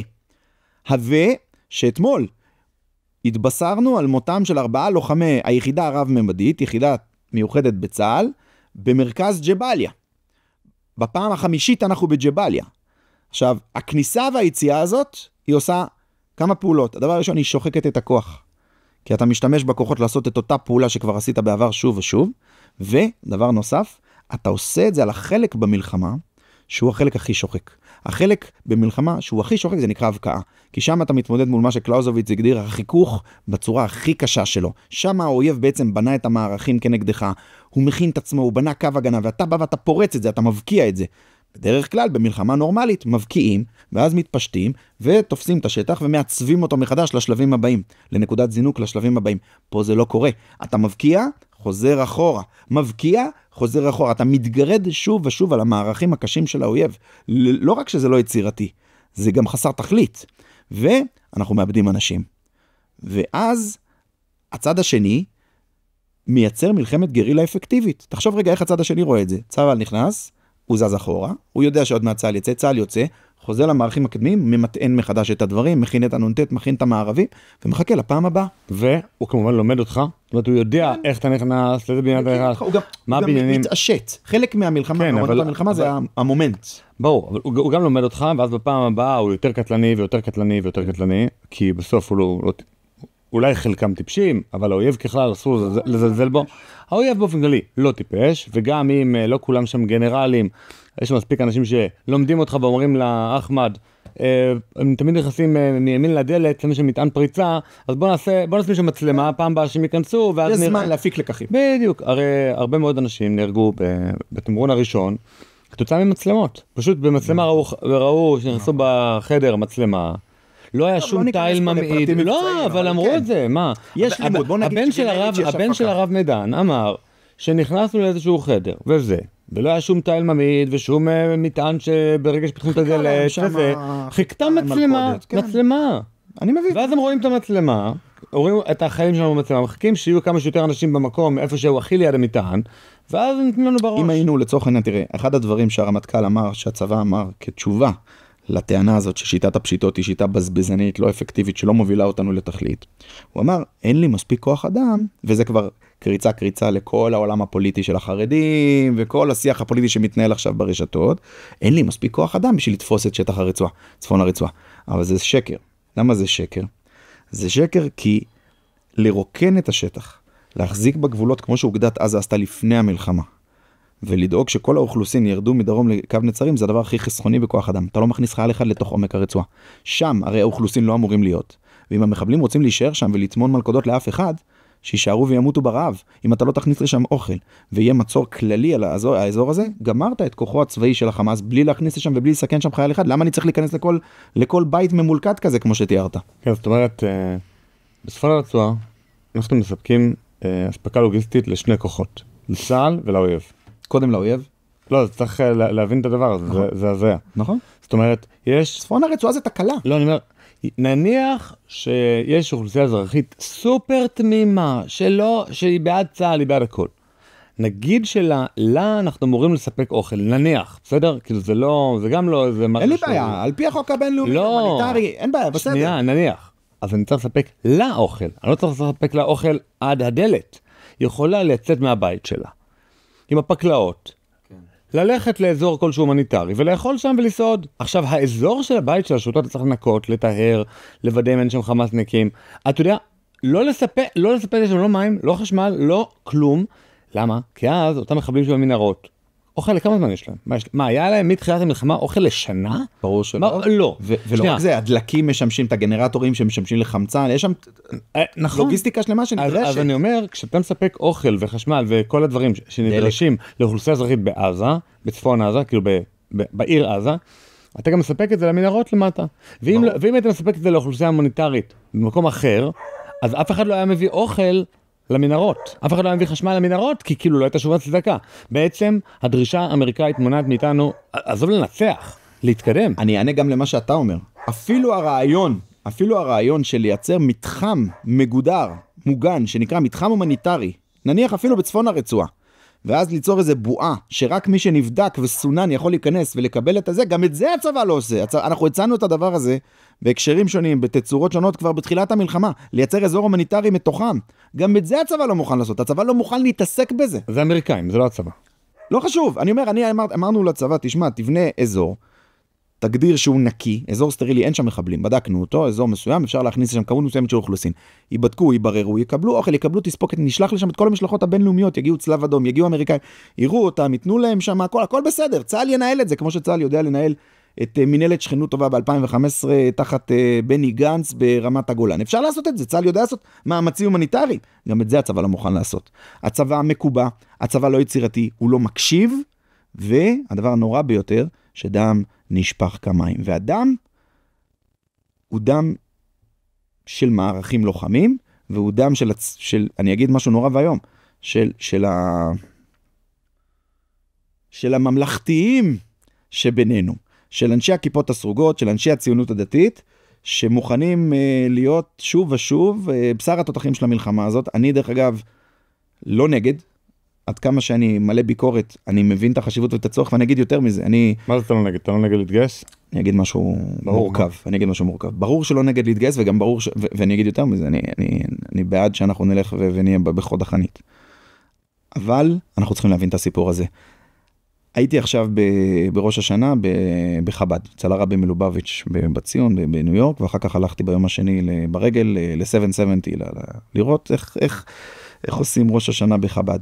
הווה שאתמול התבשרנו על מותם של 4 לוחמי היחידה הרב-ממדית, יחידה מיוחדת בצה"ל, במרכז ג'באליה. בפעם החמישית אנחנו בג'באליה. עכשיו, הכניסה והיציאה הזאת, היא עושה כמה פעולות. הדבר הראשון, היא שוחקת את הכוח. כי אתה משתמש בכוחות לעשות את אותה פעולה שכבר עשית בעבר שוב ושוב. ודבר נוסף, אתה עושה את זה על החלק במלחמה, שהוא החלק הכי שוחק. החלק במלחמה שהוא הכי שוחק זה נקרא הבקעה. כי שם אתה מתמודד מול מה שקלאוזוביץ הגדיר החיכוך בצורה הכי קשה שלו. שם האויב בעצם בנה את המערכים כנגדך. הוא מכין את עצמו, הוא בנה קו הגנה, ואתה בא ואתה פורץ את זה, אתה מבקיע את זה. בדרך כלל, במלחמה נורמלית, מבקיעים, ואז מתפשטים, ותופסים את השטח, ומעצבים אותו מחדש לשלבים הבאים, לנקודת זינוק לשלבים הבאים. פה זה לא קורה. אתה מבקיע, חוזר אחורה. מבקיע, חוזר אחורה. אתה מתגרד שוב ושוב על המערכים הקשים של האויב. לא רק שזה לא יצירתי, זה גם חסר תכלית. ואנחנו מאבדים אנשים. ואז, הצד השני, מייצר מלחמת גרילה אפקטיבית. תחשוב רגע איך הצד השני רואה את זה. צה"ל נכנס, הוא זז אחורה, הוא יודע שעוד מעט צה"ל יצא, צה"ל יוצא, חוזר למערכים הקדמים, ממתען מחדש את הדברים, מכין את הנונטט, מכין את המערבים, ומחכה לפעם הבאה. והוא כמובן לומד אותך, זאת אומרת, הוא יודע איך אתה נכנס, לאיזה בניין אתה נכנס, מה הבניינים. הוא גם מתעשת. חלק מהמלחמה, המלחמה זה המומנט. ברור, אבל הוא גם לומד אותך, ואז בפעם הבאה הוא יותר קטלני ויותר קטלני ויותר קטלני, כי בסוף הוא לא... אולי חלקם טיפשים, אבל האויב ככלל אסור לזלזל בו. האויב באופן כללי לא טיפש, וגם אם לא כולם שם גנרלים, יש מספיק אנשים שלומדים אותך ואומרים לאחמד, הם תמיד נכנסים מימין לדלת, למי שמטען פריצה, אז בוא נעשה שם מצלמה, פעם באה שהם ייכנסו, יש זמן להפיק לקחים. בדיוק, הרי הרבה מאוד אנשים נהרגו בתמרון הראשון, כתוצאה ממצלמות. פשוט במצלמה ראו שנכנסו בחדר מצלמה, לא היה שום תיל ממעיד, לא, אבל אמרו את זה, מה? הבן של הרב מדן אמר שנכנסנו לאיזשהו חדר, וזה, ולא היה שום תיל ממעיד ושום מטען שברגע שפתחו את הדלת, חיכתה מצלמה, אני מבין. ואז הם רואים את המצלמה, רואים את החיים שלנו במצלמה, מחכים שיהיו כמה שיותר אנשים במקום, איפה שהוא הכי ליד המטען, ואז נתנו לנו בראש. אם היינו לצורך העניין, תראה, אחד הדברים שהרמטכ"ל אמר, שהצבא אמר כתשובה, לטענה הזאת ששיטת הפשיטות היא שיטה בזבזנית, לא אפקטיבית, שלא מובילה אותנו לתכלית. הוא אמר, אין לי מספיק כוח אדם, וזה כבר קריצה לכל העולם הפוליטי של החרדים, וכל השיח הפוליטי שמתנהל עכשיו ברשתות, אין לי מספיק כוח אדם בשביל לתפוס את שטח הרצועה, צפון הרצועה. אבל זה שקר. למה זה שקר? זה שקר כי לרוקן את השטח, להחזיק בגבולות כמו שאוגדת עזה עשתה לפני המלחמה, ולדאוג שכל האוכלוסין ירדו מדרום לקו נצרים, זה הדבר הכי חסכוני בכוח אדם. אתה לא מכניס חייל אחד לתוך עומק הרצועה. שם הרי האוכלוסין לא אמורים להיות. ואם המחבלים רוצים להישאר שם ולטמון מלכודות לאף אחד, שישארו וימותו ברעב. אם אתה לא תכניס לשם אוכל, ויהיה מצור כללי על האזור הזה, גמרת את כוחו הצבאי של החמאס, בלי להכניס לשם ובלי לסכן שם חייל אחד. למה אני צריך להיכנס לכל בית ממולכד כזה, כמו שתיארת? כן, זאת אומרת, בצפון הרצועה, אנחנו מספקים אספקה לוגיסטית לשני כוחות, לצה"ל ולאויב. קודם לאויב? לא, צריך להבין את הדבר הזה, זה הזיה. נכון. זאת אומרת, יש... צפון הרצועה זה תקלה. לא, אני אומר, נניח שיש אוכלוסייה אזרחית סופר תמימה, שהיא בעד צה"ל, היא בעד הכל. נגיד לה אנחנו אמורים לספק אוכל, נניח, בסדר? כאילו זה לא, זה גם לא, זה... אין לי בעיה, על פי החוק הבינלאומי, הומניטרי, אין בעיה, בסדר. שנייה, נניח. אז אני צריך לספק לה אוכל, אני לא צריך לספק לה אוכל עד הדלת. היא יכולה לצאת מהבית שלה. עם הפקלאות, ללכת לאזור כלשהו הומניטרי, ולאכול שם ולסעוד. עכשיו, האזור של הבית של השוטות צריך לנקות, לטהר, לוודא אם אין שם חמאסניקים. אתה יודע, לא לספק לשם לא מים, לא חשמל, לא כלום. למה? כי אז אותם מחבלים שבמנהרות, אוכל לכמה זמן יש להם? מה, היה להם מתחילת המלחמה אוכל לשנה? ברור שלא. לא. ולא רק זה, הדלקים משמשים, את הגנרטורים שמשמשים לחמצן, יש שם לוגיסטיקה שלמה שנדרשת. אז אני אומר, כשאתה מספק אוכל וחשמל וכל הדברים שנדרשים לאוכלוסייה אזרחית בעזה, בצפון עזה, כאילו בעיר עזה, אתה גם מספק את זה למנהרות למטה. ואם אתה מספק את זה לאוכלוסייה המוניטרית במקום אחר, אז אף אחד לא היה מביא אוכל למנהרות. אף אחד לא היה מביא חשמל למנהרות, כי כאילו לא הייתה שובת צדקה. בעצם הדרישה האמריקאית מונעת מאיתנו, עזוב לנצח, להתקדם. אני אענה גם למה שאתה אומר. אפילו הרעיון של לייצר מתחם מגודר, מוגן, שנקרא מתחם הומניטרי, נניח אפילו בצפון הרצועה, ואז ליצור איזה בועה, שרק מי שנבדק וסונן יכול להיכנס ולקבל את הזה, גם את זה הצבא לא עושה. אנחנו הצענו את הדבר הזה בהקשרים שונים, בתצורות שונות כבר בתחילת המלחמה, לייצר אזור הומניטרי מתוכם. גם את זה הצבא לא מוכן לעשות, הצבא לא מוכן להתעסק בזה. זה אמריקאים, זה לא הצבא. לא חשוב, אמרנו לצבא, תשמע, תבנה אזור, תגדיר שהוא נקי, אזור סטרילי, אין שם מחבלים, בדקנו אותו, אזור מסוים, אפשר להכניס שם כמות מסוימת של אוכלוסין. ייבדקו, ייבררו, יקבלו אוכל, יקבלו תספוקת, נשלח לשם את כל המשלחות הבינלאומיות, יגיעו צלב אדום, יגיעו אמריקאים, יראו אותם, ייתנו להם שם הכל בסדר. צה"ל ינהל את זה, כמו שצה"ל יודע לנהל את מנהלת שכנות טובה ב-2015 תחת בני גנץ ברמת הגולן. אפשר לעשות את זה, צה"ל יודע לעשות מאמצים הומניטריים. גם את זה הצבא לא מוכן לעשות. הצבא מקובע, הצבא לא יצירתי, הוא לא מקשיב, והדבר הנורא ביותר, שדם נשפך כמים. והדם הוא דם של מערכים לוחמים, והוא דם של אני אגיד משהו נורא והיום, של הממלכתיים שבינינו, של אנשי הכיפות הסרוגות, של אנשי הציונות הדתית, שמוכנים להיות שוב ושוב בשר התותחים של המלחמה הזאת. אני דרך אגב לא נגד, עד כמה שאני מלא ביקורת, אני מבין את החשיבות ואת הצורך, ואני אגיד יותר מזה. מה זה אתה לא נגד? אתה לא נגד להתגייס? אני אגיד משהו מורכב. ברור שלא נגד להתגייס, וגם ברור, ואני אגיד יותר מזה, אני בעד שאנחנו נלך ונהיה בחוד החנית. אבל אנחנו צריכים להבין את הסיפור הזה. הייתי עכשיו בראש השנה בחב"ד, אצל הרבי מלובביץ' בציון, בניו יורק, ואחר כך הלכתי ביום השני ברגל ל-770, לראות איך עושים ראש השנה בחב"ד.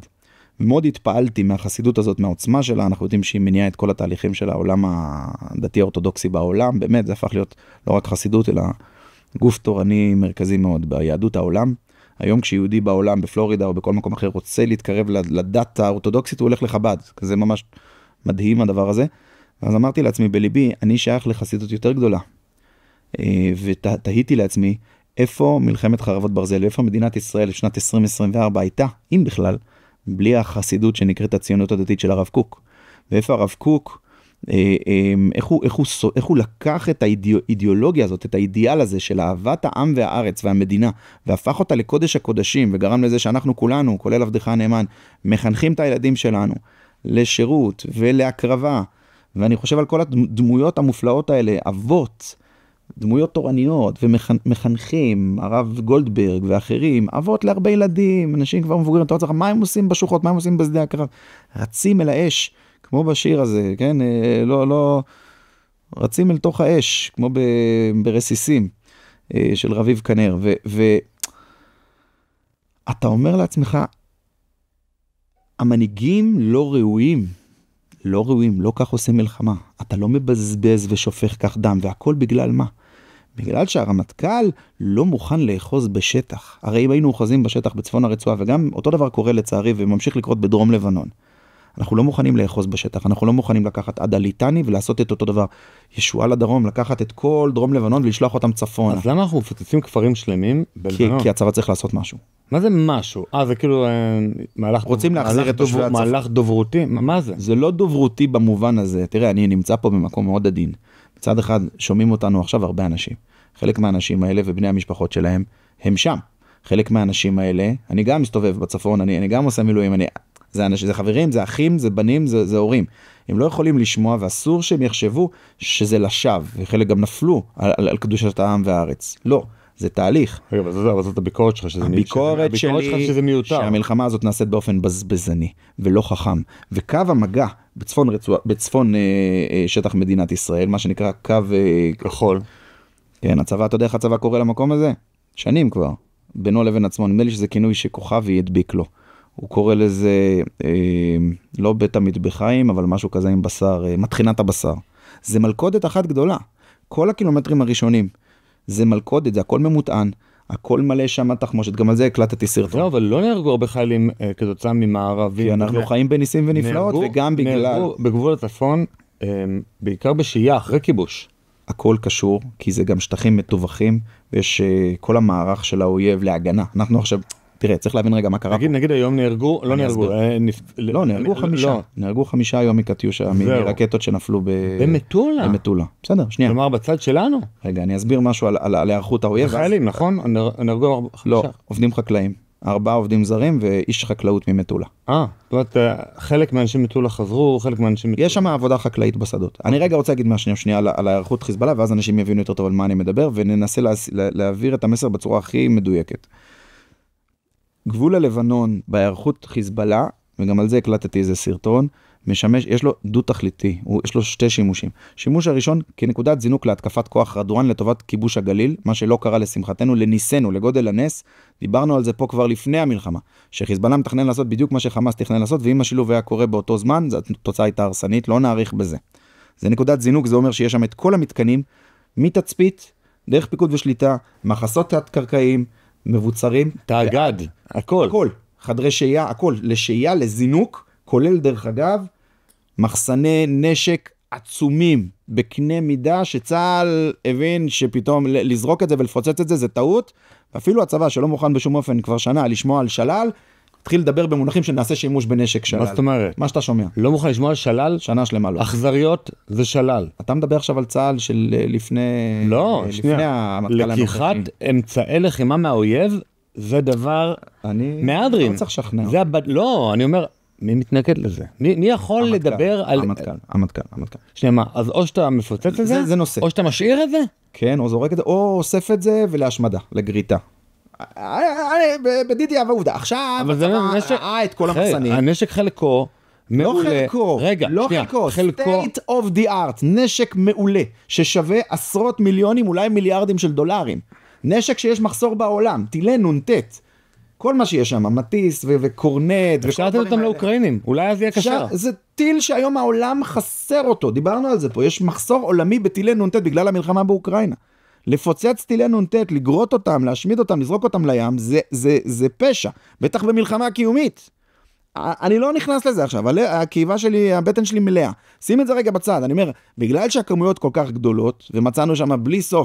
ומאוד התפעלתי מהחסידות הזאת, מהעוצמה שלה, אנחנו יודעים שהיא מניעה את כל התהליכים של העולם הדתי האורתודוקסי בעולם, באמת זה הפך להיות לא רק חסידות, אלא גוף תורני מרכזי מאוד ביהדות העולם. היום כשיהודי בעולם, בפלורידה או בכל מקום אחר, רוצה להתקרב לדת האורתודוקסית, הוא הולך לחב"ד, זה ממש מדהים הדבר הזה. אז אמרתי לעצמי בליבי, אני שייך לחסידות יותר גדולה, ותהיתי לעצמי, איפה מלחמת חרבות ברזל, איפה מדינת ישראל לשנת 2024 הייתה, אם בכלל, בלי החסידות שנקראת הציונות הדתית של הרב קוק. ואיפה הרב קוק, איך הוא לקח את האידיאולוגיה הזאת, את האידיאל הזה של אהבת העם והארץ והמדינה, והפך אותה לקודש הקודשים, וגרם לזה שאנחנו כולנו, כולל עבדך הנאמן, מחנכים את הילדים שלנו לשירות ולהקרבה. ואני חושב על כל הדמויות המופלאות האלה, אבות, דמויות תורניות ומחנכים, הרב גולדברג ואחרים, אבות להרבה ילדים, אנשים כבר מבוגרים, אתה רוצה, מה הם עושים בשוחות, מה הם עושים בשדה הקרב? רצים אל האש, כמו בשיר הזה, כן? לא, רצים אל תוך האש, כמו ברסיסים של רביב כנר, ואתה אומר לעצמך, המנהיגים לא ראויים, לא כך עושים מלחמה. אתה לא מבזבז ושופך כך דם, והכל בגלל מה? בגלל שהרמטכ"ל לא מוכן לאחוז בשטח. הרי אם היינו אוחזים בשטח בצפון הרצועה, וגם אותו דבר קורה לצערי, וממשיך לקרות בדרום לבנון. אנחנו לא מוכנים לאחוז בשטח, אנחנו לא מוכנים לקחת עד הליטני ולעשות את אותו דבר. ישועה לדרום, לקחת את כל דרום לבנון ולשלוח אותם צפונה. אז למה אנחנו מפוצצים כפרים שלמים בלבנון? כי הצבא צריך לעשות משהו. מה זה משהו? זה כאילו מהלך דוברותי? מה זה? זה לא דוברותי במובן הזה. תראה, אני נמצא פה במקום מאוד עדין. מצד אחד שומעים אותנו עכשיו הרבה אנשים. חלק מהאנשים האלה ובני המשפחות שלהם הם שם. חלק מהאנשים האלה, אני גם מסתובב בצפון, אני גם עושה מילואים, זה אנשים, זה חברים, זה אחים, זה בנים, זה הורים. הם לא יכולים לשמוע, ואסור שהם יחשבו שזה לשווא, וחלק גם נפלו על קדושת העם והארץ. לא, זה תהליך. רגע, אבל זאת הביקורת שלך שזה הביקורת שלי, שהמלחמה הזאת נעשית באופן בזבזני, ולא חכם. וקו המגע בצפון שטח מדינת ישראל, מה שנקרא קו כחול. כן, הצבא, אתה יודע איך הצבא קורא למקום הזה? שנים כבר, בינו לבין עצמו, נדמה לי שזה כינוי שכוכבי ידביק לו. הוא קורא לזה לא בית המטבחיים, אבל משהו כזה עם בשר, מטחינת הבשר. זה מלכודת אחת גדולה. כל הקילומטרים הראשונים, זה מלכודת, זה הכל ממוטען, הכל מלא שם תחמושת, גם על זה הקלטתי סרטון. לא, אבל לא נהרגו הרבה חיילים כתוצאה ממערבים. כי אנחנו חיים בניסים ונפלאות, וגם בגלל... נהרגו בגבול הצפון, בעיקר בשהייה, אחרי כיבוש. הכל קשור, כי זה גם שטחים מטווחים, ויש כל המערך של האויב להגנה. אנחנו עכשיו, תראה, צריך להבין רגע מה קרה פה. נגיד היום נהרגו, לא נהרגו. לא, נהרגו 5. נהרגו 5 היום מקטיושה, מרקטות שנפלו במטולה. במטולה. בסדר, שנייה. כלומר, בצד שלנו. רגע, אני אסביר משהו על היערכות האויב. חיילים, נכון? נהרגו 5. לא, עובדים חקלאים. 4 עובדים זרים ואיש חקלאות ממטולה. זאת אומרת, חלק מהאנשים מטולה חזרו, חלק מהאנשים מטולה. יש שם עבודה חקלאית בשדות. אני רגע רוצה להגיד שנייה על ההיערכות חיזבאללה, ואז אנשים יבינו יותר טוב על מה אני מדבר, וננסה להעביר את המסר בצורה הכי מדויקת. גבול הלבנון בהיערכות חיזבאללה, וגם על זה הקלטתי איזה סרטון, משמש, יש לו דו תכליתי, יש לו 2 שימושים. שימוש הראשון כנקודת זינוק להתקפת כוח רדואן לטובת כיבוש הגליל, מה שלא קרה לשמחתנו, לניסנו, לגודל הנס, דיברנו על זה פה כבר לפני המלחמה, שחיזבאללה מתכנן לעשות בדיוק מה שחמאס תכנן לעשות, ואם השילוב היה קורה באותו זמן, התוצאה הייתה הרסנית, לא נעריך בזה. זה נקודת זינוק, זה אומר שיש שם את כל המתקנים, מתצפית, דרך פיקוד ושליטה, מחסות תת-קרקעיים, מבוצרים. תאגד, הכל. הכל, חדרי שהייה, הכל, לשהייה, לזינוק, כולל דרך אגב, מחסני נשק עצומים, בקנה מידה שצהל הבין שפתאום לזרוק את זה ולפוצץ את זה, זה טעות, ואפילו הצבא שלא מוכן בשום אופן כבר שנה לשמוע על שלל, התחיל לדבר במונחים שנעשה שימוש בנשק שלל. מה זאת אומרת? מה שאתה שומע. לא מוכן לשמוע על שלל? שנה שלמה לא. אכזריות זה שלל. אתה מדבר עכשיו על צהל של לפני... לא, שנייה. לקיחת אמצעי לחימה מהאויב, זה דבר מהדרין. לא צריך לשכנע. לא, אני אומר... מי מתנגד לזה? מי יכול לדבר על... המטכ"ל. שנייה, מה? אז או שאתה מפוצץ את זה? זה נושא. או שאתה משאיר את זה? כן, או זורק את זה, או אוסף את זה ולהשמדה, לגריטה. בדידי עבודה. עכשיו, את כל המחסנים. הנשק חלקו מעולה. לא חלקו. State of the art. נשק מעולה, ששווה עשרות מיליונים, אולי מיליארדים של דולרים. נשק שיש מחסור בעולם. טילי נונטט. כל מה שיש שם, מטיס וקורנט. אפשר לתת אותם לאוקראינים, אולי אז יהיה קשר. זה טיל שהיום העולם חסר אותו, דיברנו על זה פה, יש מחסור עולמי בטילי נונטט בגלל המלחמה באוקראינה. לפוצץ טילי נונטט, לגרות אותם, להשמיד אותם, לזרוק אותם לים, זה פשע, בטח במלחמה קיומית. אני לא נכנס לזה עכשיו, אבל הכאיבה שלי, הבטן שלי מלאה. שים את זה רגע בצד, אני אומר, בגלל שהכמויות כל כך גדולות, ומצאנו שם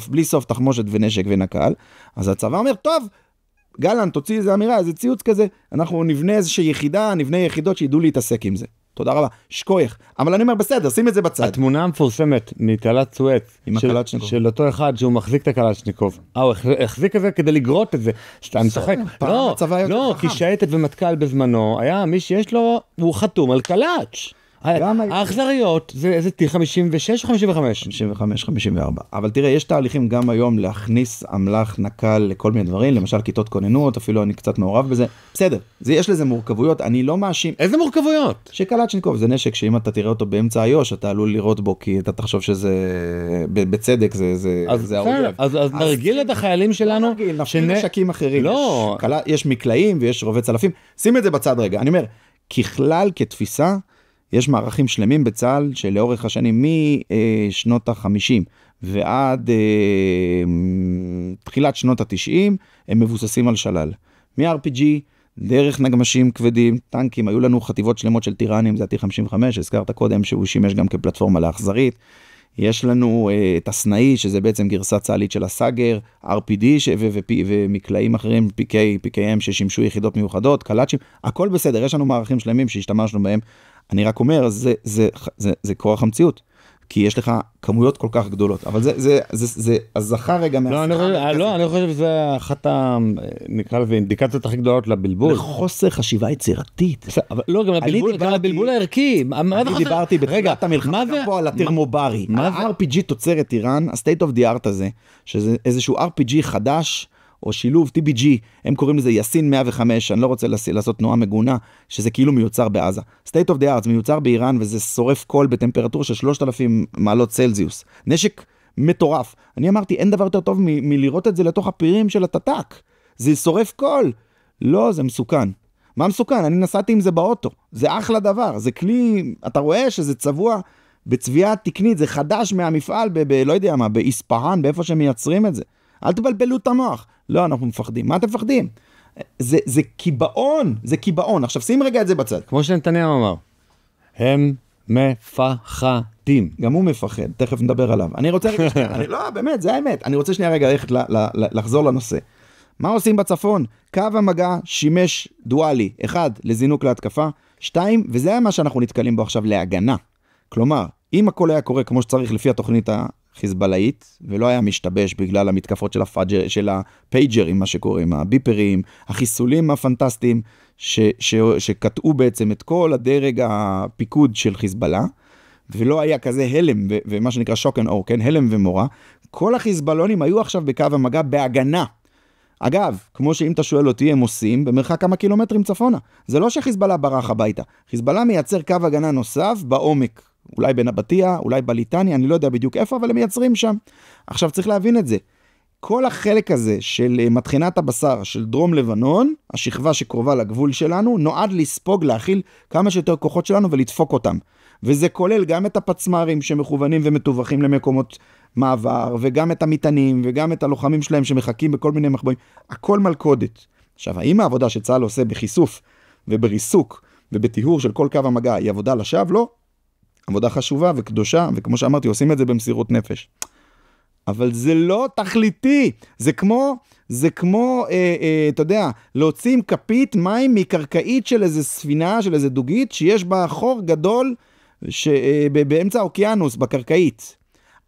בלי סוף תחמושת ונשק ונקל, אז הצבא אומר, טוב, גלן, תוציא איזה אמירה, איזה ציוץ כזה, אנחנו נבנה איזושהי יחידה, נבנה יחידות שידעו להתעסק עם זה. תודה רבה, שכוייך. אבל אני אומר, בסדר, שים את זה בצד. התמונה המפורסמת מתעלת סואץ, של אותו אחד שהוא מחזיק את הקלצ'ניקוב. הוא החזיק את זה כדי לגרות את זה. אני צוחק. לא, כי שייטת ומטכ"ל בזמנו, היה מי שיש לו, הוא חתום על קלאץ'. האכזריות זה T 56 או 55? 55, 54. אבל תראה, יש תהליכים גם היום להכניס אמל"ח נקל לכל מיני דברים, למשל כיתות כוננות, אפילו אני קצת מעורב בזה. בסדר, יש לזה מורכבויות, אני לא מאשים. איזה מורכבויות? שקלצ'ניקוב זה נשק שאם אתה תראה אותו באמצע איו"ש, אתה עלול לראות בו, כי אתה תחשוב שזה בצדק, זה האויב. אז נרגיל את החיילים שלנו. נפעיל נשקים אחרים. לא. יש מקלעים ויש רובי צלפים. שים את זה בצד רגע. אני אומר, ככלל, כתפיסה, יש מערכים שלמים בצה"ל שלאורך השנים משנות ה-50 ועד תחילת שנות ה-90 הם מבוססים על שלל. מ-RPG, דרך נגמשים כבדים, טנקים, היו לנו חטיבות שלמות של טירנים, זה ה-T55, הזכרת קודם שהוא שימש גם כפלטפורמה לאכזרית. יש לנו את הסנאי, שזה בעצם גרסה צה"לית של הסאגר, RPD ומקלעים אחרים, PKM ששימשו יחידות מיוחדות, קלאצ'ים, הכל בסדר, יש לנו מערכים שלמים שהשתמשנו בהם. אני רק אומר, זה כורח המציאות, כי יש לך כמויות כל כך גדולות, אבל זה הזכר רגע מהשכר. לא, אני חושב שזה אחת, נקרא לזה, אינדיקציות הכי גדולות לבלבול. לחוסר חשיבה יצירתית. לא, גם לבלבול הערכי. אני דיברתי בתחילת המלחמה פה על התרמוברי. ה-RPG תוצרת איראן, ה-State of the Art הזה, שזה איזשהו RPG חדש, או שילוב TBG, הם קוראים לזה יסין 105, אני לא רוצה לעשות תנועה מגונה, שזה כאילו מיוצר בעזה. State of the Art, מיוצר באיראן, וזה שורף קול בטמפרטורה של 3,000 מעלות צלזיוס. נשק מטורף. אני אמרתי, אין דבר יותר טוב מלראות את זה לתוך הפירים של הטטק. זה שורף קול. לא, זה מסוכן. מה מסוכן? אני נסעתי עם זה באוטו. זה אחלה דבר. זה כלי, אתה רואה שזה צבוע בצביעה תקנית, זה חדש מהמפעל לא יודע מה, באספהאן, באיפה שמייצרים את זה. אל תבלבלו את המוח. לא, אנחנו מפחדים. מה אתם מפחדים? זה קיבעון, זה קיבעון. עכשיו שים רגע את זה בצד. כמו שנתניהו אמר, הם מפחדים. גם הוא מפחד, תכף נדבר עליו. אני רוצה רגע, לא, באמת, זה האמת. אני רוצה שנייה רגע לחזור לנושא. מה עושים בצפון? קו המגע שימש דואלי, 1, לזינוק להתקפה, 2, וזה מה שאנחנו נתקלים בו עכשיו, להגנה. כלומר, אם הכל היה קורה כמו שצריך לפי התוכנית החיזבאלאית, ולא היה משתבש בגלל המתקפות של הפייג'רים, מה שקוראים, הביפרים, החיסולים הפנטסטיים, שקטעו בעצם את כל הדרג הפיקוד של חיזבאללה, ולא היה כזה הלם, ומה שנקרא שוק אנד אור, כן? הלם ומורה, כל החיזבאלונים היו עכשיו בקו המגע בהגנה. אגב, כמו שאם אתה שואל אותי, הם עושים במרחק כמה קילומטרים צפונה. זה לא שחיזבאללה ברח הביתה. חיזבאללה מייצר קו הגנה נוסף בעומק. אולי בנבטיה, אולי בליטני, אני לא יודע בדיוק איפה, אבל הם מייצרים שם. עכשיו צריך להבין את זה. כל החלק הזה של מטחנת הבשר של דרום לבנון, השכבה שקרובה לגבול שלנו, נועד לספוג, להכיל כמה שיותר כוחות שלנו ולדפוק אותם. וזה כולל גם את הפצמרים שמכוונים ומטווחים למקומות מעבר, וגם את המטענים, וגם את הלוחמים שלהם שמחכים בכל מיני מחבואים. הכל מלכודת. עכשיו, האם העבודה שצה"ל עושה בחיסוף ובריסוק ובטיהור של כל קו המגע היא עבודה לשווא? לא. עבודה חשובה וקדושה, וכמו שאמרתי, עושים את זה במסירות נפש. אבל זה לא תכליתי. זה כמו, אתה יודע, להוציא עם כפית מים מקרקעית של איזה ספינה, של איזה דוגית, שיש בה חור גדול באמצע האוקיינוס, בקרקעית.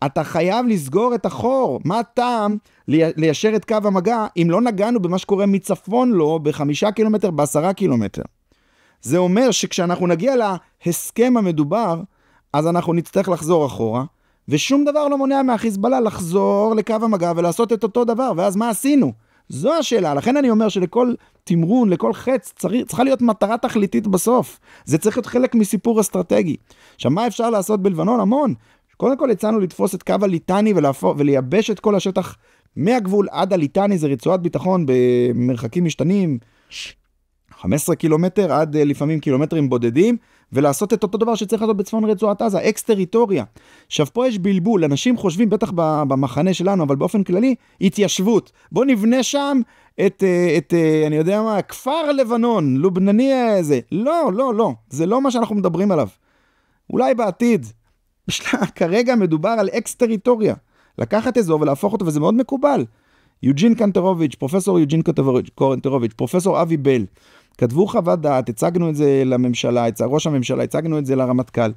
אתה חייב לסגור את החור. מה הטעם ליישר את קו המגע, אם לא נגענו במה שקורה מצפון לו, ב5 קילומטר, ב10 קילומטר. זה אומר שכשאנחנו נגיע להסכם המדובר, אז אנחנו נצטרך לחזור אחורה, ושום דבר לא מונע מהחיזבאללה לחזור לקו המגע ולעשות את אותו דבר, ואז מה עשינו? זו השאלה, לכן אני אומר שלכל תמרון, לכל חץ, צריכה להיות מטרה תכליתית בסוף. זה צריך להיות חלק מסיפור אסטרטגי. עכשיו, מה אפשר לעשות בלבנון? המון. קודם כל הצענו לתפוס את קו הליטני ולייבש את כל השטח מהגבול עד הליטני, זה רצועת ביטחון במרחקים משתנים, 15 קילומטר עד לפעמים קילומטרים בודדים, ולעשות את אותו דבר שצריך לעשות בצפון רצועת עזה, אקס-טריטוריה. עכשיו פה יש בלבול, אנשים חושבים בטח במחנה שלנו, אבל באופן כללי, התיישבות. בוא נבנה שם אני יודע מה, כפר לבנון, לובנני איזה. לא, לא, לא, זה לא מה שאנחנו מדברים עליו. אולי בעתיד, כרגע מדובר על אקס-טריטוריה. לקחת אזור ולהפוך אותו, וזה מאוד מקובל. יוג'ין קנטרוביץ', פרופסור יוג'ין קנטרוביץ', פרופסור אבי בל, כתבו חוות דעת, הצגנו את זה לממשלה, ראש הממשלה, הצגנו את זה לרמטכ"ל,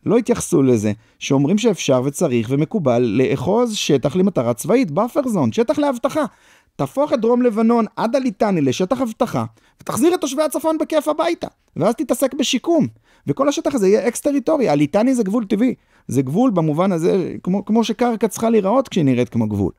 לא התייחסו לזה, שאומרים שאפשר וצריך ומקובל לאחוז שטח למטרה צבאית, באפר זון, שטח להבטחה. תהפוך את דרום לבנון עד הליטני לשטח הבטחה, ותחזיר את תושבי הצפון בכיף הביתה, ואז תתעסק בשיקום. וכל השטח הזה יהיה אקס-טריטוריה, הליטני זה גבול טבעי, זה גבול במובן הזה, כמו שקרקע צריכה להיראות כשהיא נראית כמו גבול.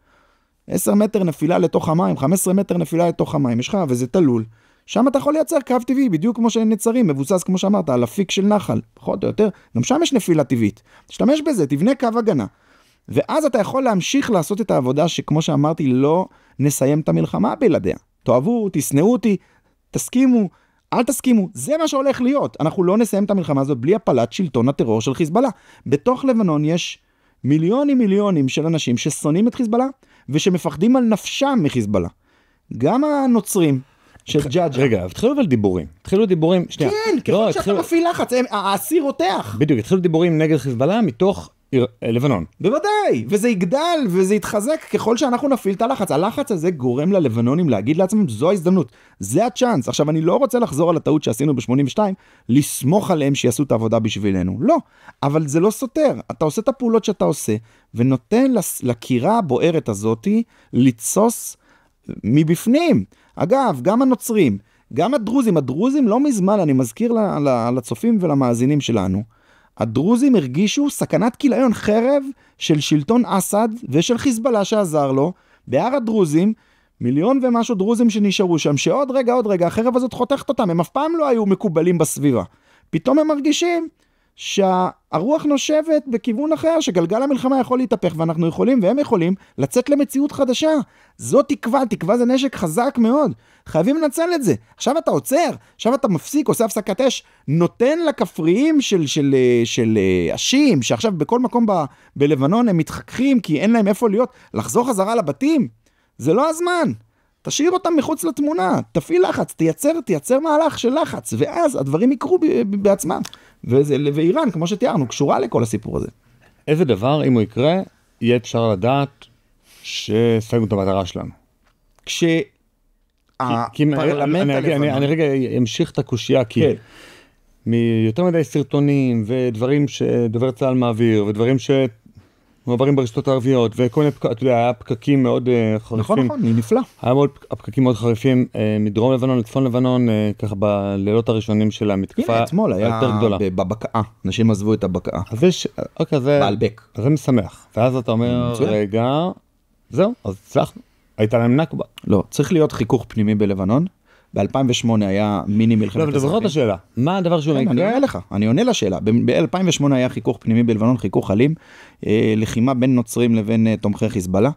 10 מטר נפילה לתוך המים, 15 מטר נפילה לתוך המים, יש לך, וזה תלול. שם אתה יכול לייצר קו טבעי, בדיוק כמו שנצרים, מבוסס כמו שאמרת, על אפיק של נחל, פחות או יותר, גם שם יש נפילה טבעית. תשתמש בזה, תבנה קו הגנה. ואז אתה יכול להמשיך לעשות את העבודה שכמו שאמרתי, לא נסיים את המלחמה בלעדיה. תאהבו, תשנאו אותי, תסכימו, אל תסכימו, זה מה שהולך להיות. אנחנו לא נסיים את המלחמה הזאת בלי הפלת שלטון הטרור של חיזבאללה. בתוך לבנון יש מיליונים של אנשים ששונאים את חיזבאללה, ושמפחדים על נפשם מחיזבאללה. גם הנוצרים של ג'אג'ה. רגע, התחילו אבל דיבורים. התחילו דיבורים, שנייה. כן, ככל שאתה מפעיל לחץ, האסיר רותח. בדיוק, התחילו דיבורים נגד חיזבאללה מתוך לבנון. בוודאי, וזה יגדל וזה יתחזק ככל שאנחנו נפעיל את הלחץ. הלחץ הזה גורם ללבנונים להגיד לעצמם, זו ההזדמנות, זה הצ'אנס. עכשיו, אני לא רוצה לחזור על הטעות שעשינו ב-82, לסמוך עליהם שיעשו את העבודה בשבילנו. לא, אבל זה לא סותר. אתה עושה את הפעולות שאתה עושה, ונותן לקירה הבוערת הזאת לצוס מבפנים. אגב, גם הנוצרים, גם הדרוזים לא מזמן, אני מזכיר לצופים ולמאזינים שלנו, הדרוזים הרגישו סכנת כיליון חרב של שלטון אסד ושל חיזבאללה שעזר לו. בהר הדרוזים, 1,000,000 ומשהו דרוזים שנשארו שם, שעוד רגע, החרב הזאת חותכת אותם, הם אף פעם לא היו מקובלים בסביבה. פתאום הם מרגישים שהרוח נושבת בכיוון אחר, שגלגל המלחמה יכול להתהפך, ואנחנו יכולים, והם יכולים, לצאת למציאות חדשה. זו תקווה, תקווה זה נשק חזק מאוד. חייבים לנצל את זה. עכשיו אתה עוצר, עכשיו אתה מפסיק, עושה הפסקת אש, נותן לכפריים של אשים, שעכשיו בכל מקום בלבנון הם מתחככים, כי אין להם איפה להיות, לחזור חזרה לבתים. זה לא הזמן. תשאיר אותם מחוץ לתמונה, תפעיל לחץ, תייצר מהלך של לחץ, ואז הדברים יקרו בעצמם. ואיראן, כמו שתיארנו, קשורה לכל הסיפור הזה. איזה דבר, אם הוא יקרה, יהיה אפשר לדעת ששגנו את המטרה שלנו. כשהפרלמנט הלבנון... אני רגע אמשיך את הקושייה, כי מיותר מדי סרטונים, ודברים שדובר צה"ל מעביר, ודברים מעברים ברשתות הערביות, וכל מיני, אתה יודע, היה פקקים מאוד חריפים. נכון, נפלא. היה פקקים מאוד חריפים מדרום לבנון לצפון לבנון, ככה בלילות הראשונים של המתקפה. הנה, אתמול היה בבקעה, אנשים עזבו את הבקעה. אז יש, אוקיי, בעלבק. אז זה משמח. ואז אתה אומר, רגע, זהו, אז הצלחנו. הייתה להם נכבה. לא, צריך להיות חיכוך פנימי בלבנון. ב-2008 היה מיני מלחמת אזרחים. לא, אבל תזכור את השאלה. מה הדבר שהוא יקרה? אני עונה לשאלה. ב-2008 היה חיכוך פנימי בלבנון, חיכוך אלים, לחימה בין נוצרים לבין תומכי חיזבאללה,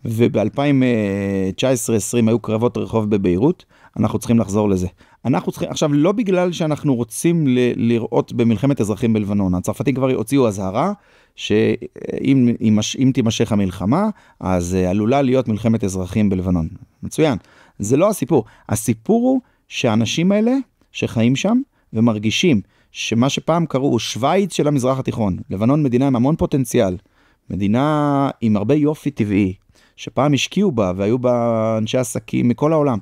וב-2019-2020 היו קרבות רחוב בביירות, אנחנו צריכים לחזור לזה. אנחנו צריכים, עכשיו, לא בגלל שאנחנו רוצים לראות במלחמת אזרחים בלבנון, הצרפתים כבר הוציאו הזהרה, שאם תימשך המלחמה, אז עלולה להיות מלחמת אזרחים בלבנון. מצוין. זה לא הסיפור. הסיפור הוא שהאנשים האלה שחיים שם ומרגישים שמה שפעם קראו שוויץ של המזרח התיכון, לבנון מדינה עם המון פוטנציאל, מדינה עם הרבה יופי טבעי, שפעם השקיעו בה והיו בה אנשי עסקים מכל העולם.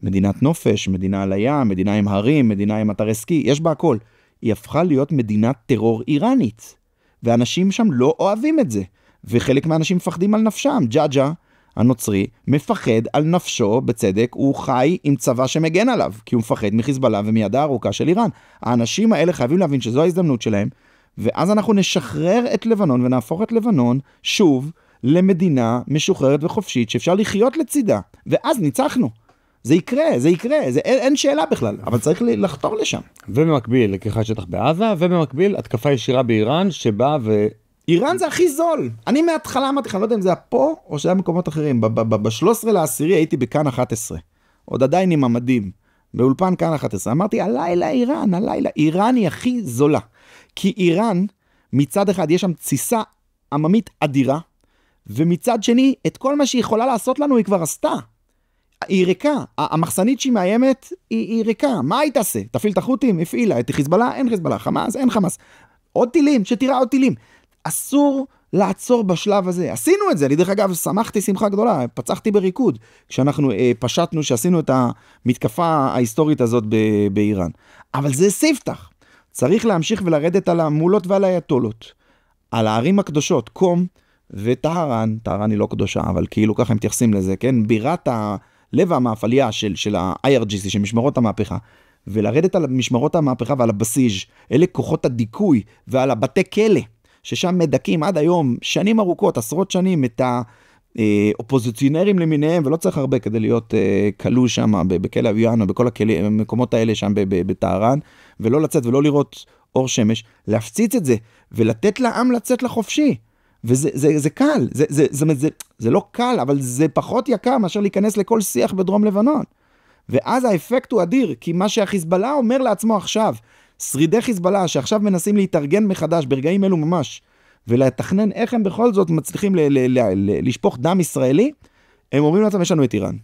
מדינת נופש, מדינה על הים, מדינה עם הרים, מדינה עם אתרי סקי, יש בה הכל. היא הפכה להיות מדינת טרור איראנית. ואנשים שם לא אוהבים את זה. וחלק מהאנשים מפחדים על נפשם. ג'אג'ה, הנוצרי, מפחד על נפשו, בצדק, הוא חי עם צבא שמגן עליו, כי הוא מפחד מחיזבאללה ומידה הארוכה של איראן. האנשים האלה חייבים להבין שזו ההזדמנות שלהם, ואז אנחנו נשחרר את לבנון ונהפוך את לבנון שוב למדינה משוחררת וחופשית שאפשר לחיות לצידה, ואז ניצחנו. זה יקרה, אין שאלה בכלל, אבל צריך לחתור לשם. ובמקביל לקיחת שטח בעזה, ובמקביל התקפה ישירה באיראן שבאה איראן זה הכי זול. אני מההתחלה אמרתי לך, אני לא יודע אם זה היה פה או שזה היה מקומות אחרים. ב-13/10 הייתי בכאן 11. עוד עדיין עם המדים. באולפן כאן 11. אמרתי, הלילה איראן, איראן היא הכי זולה. כי איראן, מצד אחד יש שם תסיסה עממית אדירה, ומצד שני, את כל מה שהיא יכולה לעשות לנו היא כבר עשתה. היא ריקה. המחסנית שהיא מאיימת היא ריקה. מה היא תעשה? תפעיל את החות'ים? הפעילה. את חיזבאללה? אין חיזבאללה. חמאס? אין חמאס. עוד טילים, שתראה עוד טילים. אסור לעצור בשלב הזה. עשינו את זה, אני דרך אגב שמחתי שמחה גדולה, פצחתי בריקוד, כשאנחנו פשטנו שעשינו את המתקפה ההיסטורית הזאת באיראן. אבל זה ספתח. צריך להמשיך ולרדת על המולות ועל האייתולות, על הערים הקדושות, קום וטהרן, טהרן היא לא קדושה, אבל כאילו ככה הם מתייחסים לזה, כן? בירת הלב המאפליה של ה-IRGC, של משמרות המהפכה, ולרדת על משמרות המהפכה ועל הבסיג', אלה כוחות הדיכוי ועל הבתי כלא, ששם מדקים עד היום, שנים ארוכות, עשרות שנים, את האופוזיציונרים למיניהם, ולא צריך הרבה כדי להיות כלוא שם, בכלא אביאן, או בכל המקומות האלה שם בטהרן, ולא לצאת ולא לראות אור שמש, להפציץ את זה, ולתת לעם לצאת לחופשי. וזה קל, זה לא קל, אבל זה פחות יקר מאשר להיכנס לכל שיח בדרום לבנון. ואז האפקט הוא אדיר, כי מה שהחיזבאללה אומר לעצמו עכשיו, שרידי חיזבאללה שעכשיו מנסים להתארגן מחדש ברגעים אלו ממש, ולתכנן איך הם בכל זאת מצליחים לשפוך דם ישראלי, הם אומרים לעצמם, יש לנו את איראן.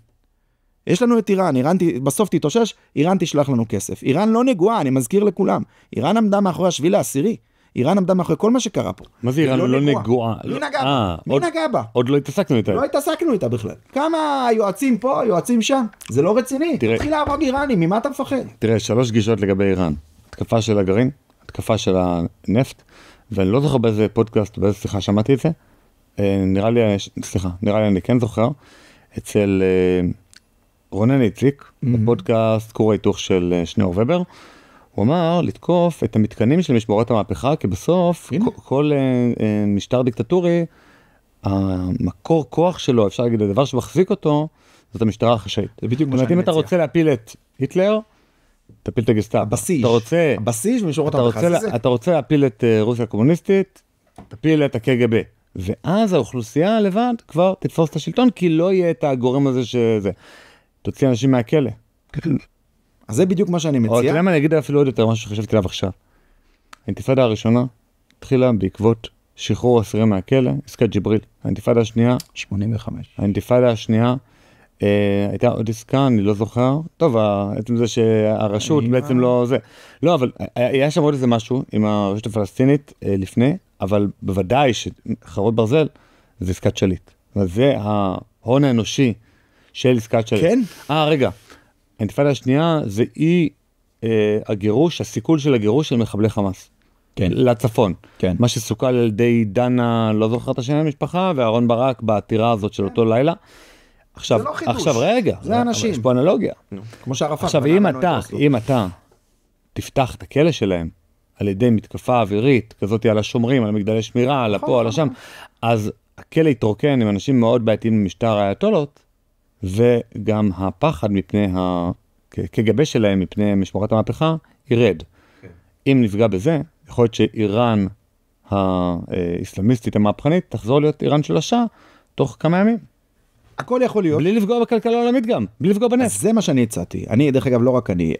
יש לנו את איראן, בסוף תתאושש, איראן תשלח לנו כסף. איראן לא נגועה, אני מזכיר לכולם. איראן עמדה מאחורי 7 באוקטובר. איראן עמדה מאחורי כל מה שקרה פה. מה זה איראן לא נגועה? מי נגע בה? עוד לא התעסקנו איתה. לא התעסקנו איתה בכלל. כמה יועצים פה, יועצים שם. זה לא רציני. תתחיל להרוג איראנים, ממה אתה מפחד? תראה, 3 גישות לגבי איראן. התקפה של הגרעין, התקפה של הנפט, ואני לא זוכר באיזה פודקאסט, באיזה שיחה שמעתי את זה. נראה לי אני כן זוכר, אצל רונן איציק, בפודקאסט כור ההיתוך של שניאור ובר, הוא אמר לתקוף את המתקנים של משמרות המהפכה, כי בסוף כל משטר דיקטטורי, המקור כוח שלו, אפשר להגיד, הדבר שמחזיק אותו, זאת המשטרה החשאית. זה בדיוק מה שאני מציע. אם אתה רוצה להפיל את היטלר, תפיל את הגסטאפו. הבסיס. הבסיס ומשמרות המחאה. אתה רוצה להפיל את רוסיה הקומוניסטית, תפיל את הקג"ב. ואז האוכלוסייה לבד כבר תתפוס את השלטון, כי לא יהיה את הגורם הזה שזה. תוציא אנשים מהכלא. אז זה בדיוק מה שאני מציע. או למה אני אגיד אפילו עוד יותר משהו שחשבתי עליו עכשיו. האינתיפאדה הראשונה התחילה בעקבות שחרור אסירים מהכלא, עסקת ג'יבריל. האינתיפאדה השנייה, 85. האינתיפאדה השנייה, הייתה עוד עסקה, אני לא זוכר. טוב, עצם זה שהרשות בעצם לא זה. לא, אבל היה שם עוד איזה משהו עם הרשות הפלסטינית לפני, אבל בוודאי שחרבות ברזל זה עסקת שליט. וזה ההון האנושי של עסקת שליט. כן? רגע. האינתיפאדה השנייה זה הגירוש, הסיכול של הגירוש של מחבלי חמאס. כן. לצפון. כן. מה שסוכל על ידי דנה, לא זוכר את השם המשפחה, ואהרון ברק בעתירה הזאת של אותו לילה. עכשיו, זה לא חידוש. עכשיו רגע. זה אנשים. יש פה אנלוגיה. כמו שערפאת. עכשיו, אם אתה תפתח את הכלא שלהם, על ידי מתקפה אווירית, כזאת על השומרים, על המגדלי שמירה, על הפה, על השם, אז הכלא יתרוקן עם אנשים מאוד בעייתיים במשטר האייתולות, וגם הפחד מפני הקג"ב שלהם, מפני משמורת המהפכה, ירד. אם נפגע בזה, יכול להיות שאיראן האסלאמיסטית המהפכנית תחזור להיות איראן של השעה תוך כמה ימים. הכל יכול להיות. בלי לפגוע בכלכלה העולמית גם, בלי לפגוע בנפט. אז זה מה שאני הצעתי. אני, דרך אגב, לא רק אני,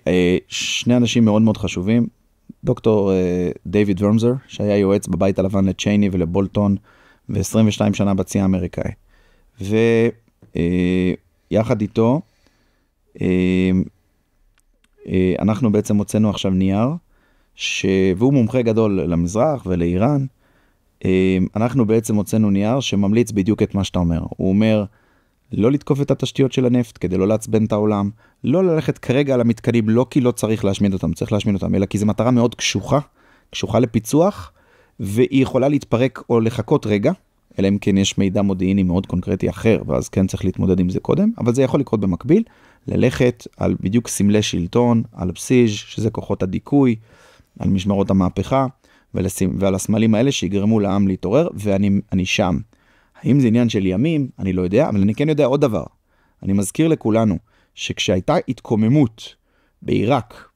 שני אנשים מאוד מאוד חשובים, דוקטור דיוויד ורמזר, שהיה יועץ בבית הלבן לצ'ייני ולבולטון, ו-22 שנה בצי האמריקאי. ויחד איתו, אנחנו בעצם הוצאנו עכשיו נייר, והוא מומחה גדול למזרח ולאיראן, אנחנו בעצם הוצאנו נייר שממליץ בדיוק את מה שאתה אומר. הוא אומר, לא לתקוף את התשתיות של הנפט כדי לא לעצבן את העולם, לא ללכת כרגע על המתקנים, לא כי לא צריך להשמיד אותם, צריך להשמיד אותם, אלא כי זו מטרה מאוד קשוחה לפיצוח, והיא יכולה להתפרק או לחכות רגע, אלא אם כן יש מידע מודיעיני מאוד קונקרטי אחר, ואז כן צריך להתמודד עם זה קודם, אבל זה יכול לקרות במקביל, ללכת על בדיוק סמלי שלטון, על בסיז' שזה כוחות הדיכוי, על משמרות המהפכה, ועל הסמלים האלה שיגרמו לעם להתעורר, ואני שם. האם זה עניין של ימים? אני לא יודע, אבל אני כן יודע עוד דבר. אני מזכיר לכולנו, שכשהייתה התקוממות בעיראק,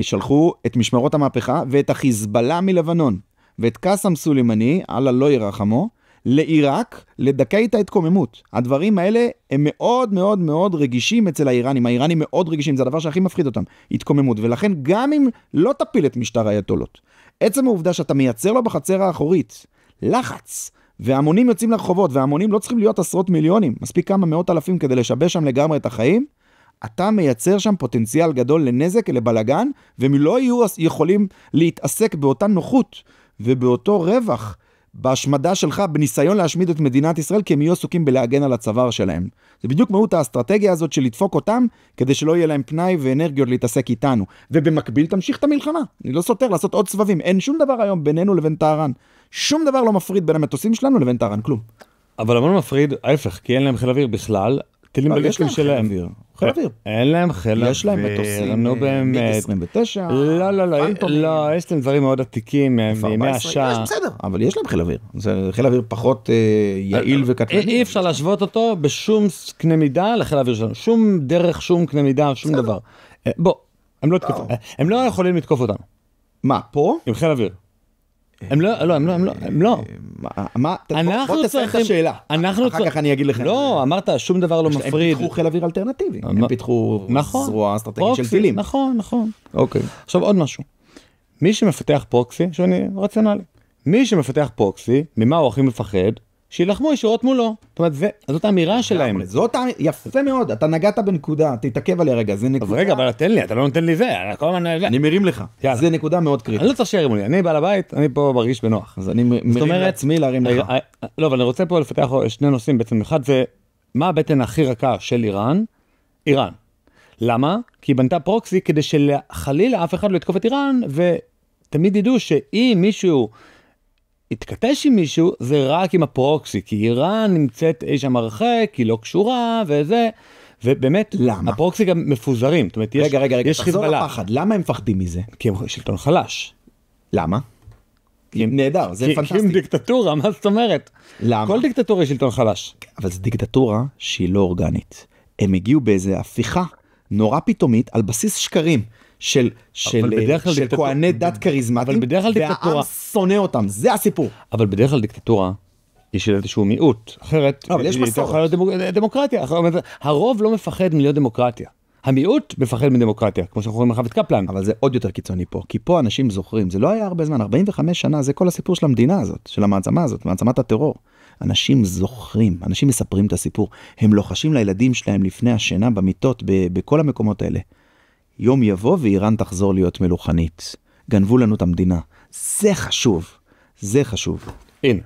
שלחו את משמרות המהפכה, ואת החיזבאללה מלבנון, ואת קאסם סולימני, אללה לא ירחמו, לעיראק, לדכא את ההתקוממות. הדברים האלה הם מאוד מאוד מאוד רגישים אצל האיראנים. האיראנים מאוד רגישים, זה הדבר שהכי מפחיד אותם, התקוממות. ולכן גם אם לא תפיל את משטר האייתולות, עצם העובדה שאתה מייצר לו בחצר האחורית לחץ, והמונים יוצאים לרחובות, והמונים לא צריכים להיות עשרות מיליונים, מספיק כמה מאות אלפים כדי לשבש שם לגמרי את החיים, אתה מייצר שם פוטנציאל גדול לנזק, לבלגן, והם לא יהיו יכולים להתעסק באותה נוחות ובאותו רווח בהשמדה שלך, בניסיון להשמיד את מדינת ישראל, כי הם יהיו עסוקים בלהגן על הצוואר שלהם. זה בדיוק מהות האסטרטגיה הזאת של לדפוק אותם, כדי שלא יהיה להם פנאי ואנרגיות להתעסק איתנו. ובמקביל תמשיך את המלחמה. אני לא סותר לעשות עוד סבבים. אין שום דבר היום בינינו לבין טהרן. שום דבר לא מפריד בין המטוסים שלנו לבין טהרן, כלום. אבל המון מפריד, ההפך, כי אין להם חיל אוויר בכלל, טילים בליסטים שלהם. חיל אוויר. אין להם חיל אוויר. יש להם מטוסים, מיג 29. לא, יש להם דברים מאוד עתיקים, מימי השעה. בסדר, אבל יש להם חיל אוויר. זה חיל אוויר פחות יעיל וקטלני. אי אפשר להשוות אותו בשום קנה מידה לחיל האוויר שלנו. שום דרך, שום קנה מידה, שום דבר. בוא, הם לא יכולים לתקוף אותנו. מה, פה? עם חיל אוויר. הם לא. בוא תסיים את השאלה. אחר כך אני אגיד לכם. לא, אמרת, שום דבר לא מפריד. הם פיתחו חיל אוויר אלטרנטיבי. הם פיתחו זרוע אסטרטגית של טילים. נכון. אוקיי. עכשיו עוד משהו. מי שמפתח פרוקסי, שאני רציונלי, מי שמפתח פרוקסי, ממה הוא הכי מפחד? שילחמו ישירות מולו. זאת אומרת, זאת האמירה שלהם. זאת האמירה, יפה מאוד, אתה נגעת בנקודה, תתעכב עליה רגע, זה נקודה. רגע, אבל תן לי, אתה לא נותן לי זה, אני מרים לך, זה נקודה מאוד קריטית. אני לא צריך שירימו לי, אני בעל הבית, אני פה מרגיש בנוח. אז אני מרים לעצמי להרים לך. לא, אבל אני רוצה פה לפתח שני נושאים בעצם. אחד זה, מה הבטן הכי רכה של איראן? איראן. למה? כי היא בנתה פרוקסי כדי שחלילה אף אחד לא יתקוף את איראן, ותמיד ידעו שאם מישהו התכתש עם מישהו, זה רק עם הפרוקסי, כי איראן נמצאת אי שם הרחק, היא לא קשורה, וזה, ובאמת, למה? הפרוקסי גם מפוזרים, זאת אומרת, יש חיזבאללה. למה הם מפחדים מזה? כי הם שלטון חלש. למה? נהדר, זה פנטסטי. כי הם דיקטטורה, מה זאת אומרת? למה? כל דיקטטורה היא שלטון חלש. אבל זו דיקטטורה שהיא לא אורגנית. הם הגיעו באיזה הפיכה נורא פתאומית, על בסיס שקרים, של כהני דת כריזמטיים, והעם שונא אותם, זה הסיפור. אבל בדרך כלל דיקטטורה, יש איזשהו מיעוט, אחרת, אבל יש מסורת. דמוקרטיה, הרוב לא מפחד מלהיות דמוקרטיה. המיעוט מפחד מדמוקרטיה, כמו שאנחנו רואים מחוות קפלן. אבל זה עוד יותר קיצוני פה, כי פה אנשים זוכרים, זה לא היה הרבה זמן, 45 שנה, זה כל הסיפור של המדינה הזאת, של המעצמה הזאת, מעצמת הטרור. אנשים זוכרים, אנשים מספרים את הסיפור, הם לוחשים לילדים שלהם לפני השינה במיטות, בכל המקומות האלה. יום יבוא ואיראן תחזור להיות מלוכנית. גנבו לנו את המדינה. זה חשוב, זה חשוב. הנה,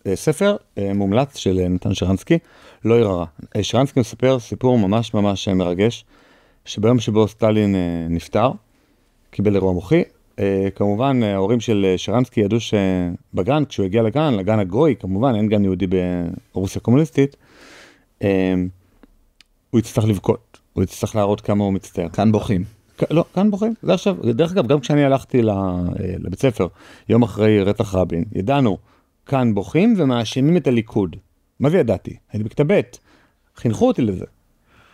וספר מומלץ של נתן שרנסקי, לא יררה. שרנסקי מספר סיפור ממש ממש מרגש, שביום שבו סטלין נפטר, קיבל אירוע מוחי, כמובן ההורים של שרנסקי ידעו שבגן, כשהוא הגיע לגן הגוי, כמובן אין גן יהודי ברוסיה קומוניסטית, הוא יצטרך לבכות, הוא יצטרך להראות כמה הוא מצטער. כאן בוכים. לא, כאן בוכים. זה עכשיו, דרך אגב, גם כשאני הלכתי לבית ספר, יום אחרי רצח רבין, ידענו, כאן בוכים ומאשימים את הליכוד. מה זה ידעתי? הייתי בכתבת, חינכו אותי לזה.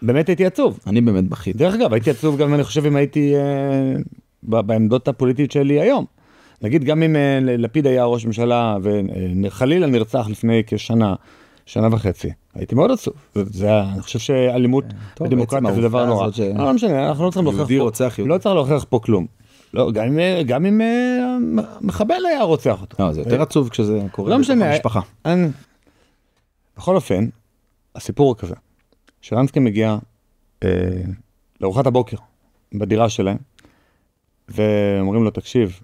באמת הייתי עצוב. אני באמת בכיתי. דרך אגב, הייתי עצוב גם, אני חושב, אם הייתי בעמדות הפוליטיות שלי היום. נגיד, גם אם לפיד היה ראש ממשלה, וחלילה נרצח לפני שנה וחצי. הייתי מאוד עצוב. אני חושב שאלימות בדמוקרטיה זה דבר נורא. לא משנה, אנחנו לא צריך להוכיח פה כלום. גם אם מחבל היה רוצח אותו. זה יותר עצוב כשזה קורה בתוך המשפחה. בכל אופן, הסיפור הוא כזה. שרנסקי מגיע לארוחת הבוקר בדירה שלהם, ואומרים לו, תקשיב,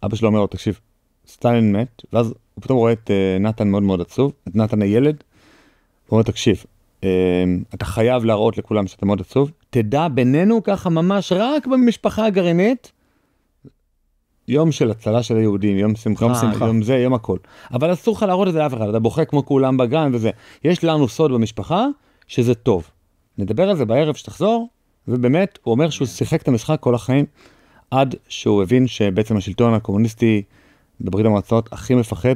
אבא שלו אומר לו, תקשיב, סטלין מת, ואז הוא פתאום רואה את נתן מאוד מאוד עצוב, את נתן הילד, הוא אומר, תקשיב, אתה חייב להראות לכולם שאתה מאוד עצוב, תדע בינינו ככה ממש רק במשפחה הגרעינית, יום של הצלה של היהודים, יום שמחה, יום זה, יום הכל. אבל אסור לך להראות את זה לאף אחד, אתה בוכה כמו כולם בגן וזה. יש לנו סוד במשפחה שזה טוב. נדבר על זה בערב שתחזור, ובאמת הוא אומר שהוא שיחק את המשחק כל החיים, עד שהוא הבין שבעצם השלטון הקומוניסטי בברית המועצות הכי מפחד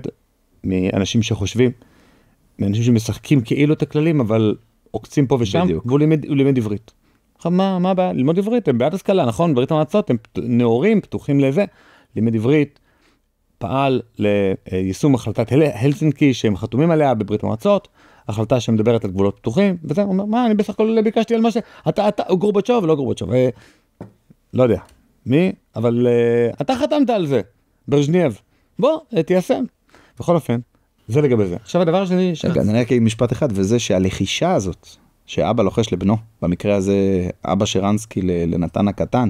מאנשים שחושבים, מאנשים שמשחקים כאילו את הכללים, אבל עוקצים פה ושם, והוא לימד עברית. עכשיו מה הבעיה? ללמוד עברית, הם בעד השכלה, נכון? בברית המועצות הם נאורים, פתוחים לזה. לימד עברית, פעל ליישום החלטת הלסינקי שהם חתומים עליה בברית המועצות, החלטה שמדברת על גבולות פתוחים, וזה, הוא אומר, מה, אני בסך הכל ביקשתי על מה הוא גורבצ'וב ולא גורבצ'וב, לא יודע, מי, אבל אתה חתמת על זה, ברז'נייב, בוא, תיישם. בכל אופן, זה לגבי זה. עכשיו הדבר השני... אני רק משפט אחד, וזה שהלחישה הזאת, שאבא לוחש לבנו, במקרה הזה אבא שרנסקי לנתן הקטן,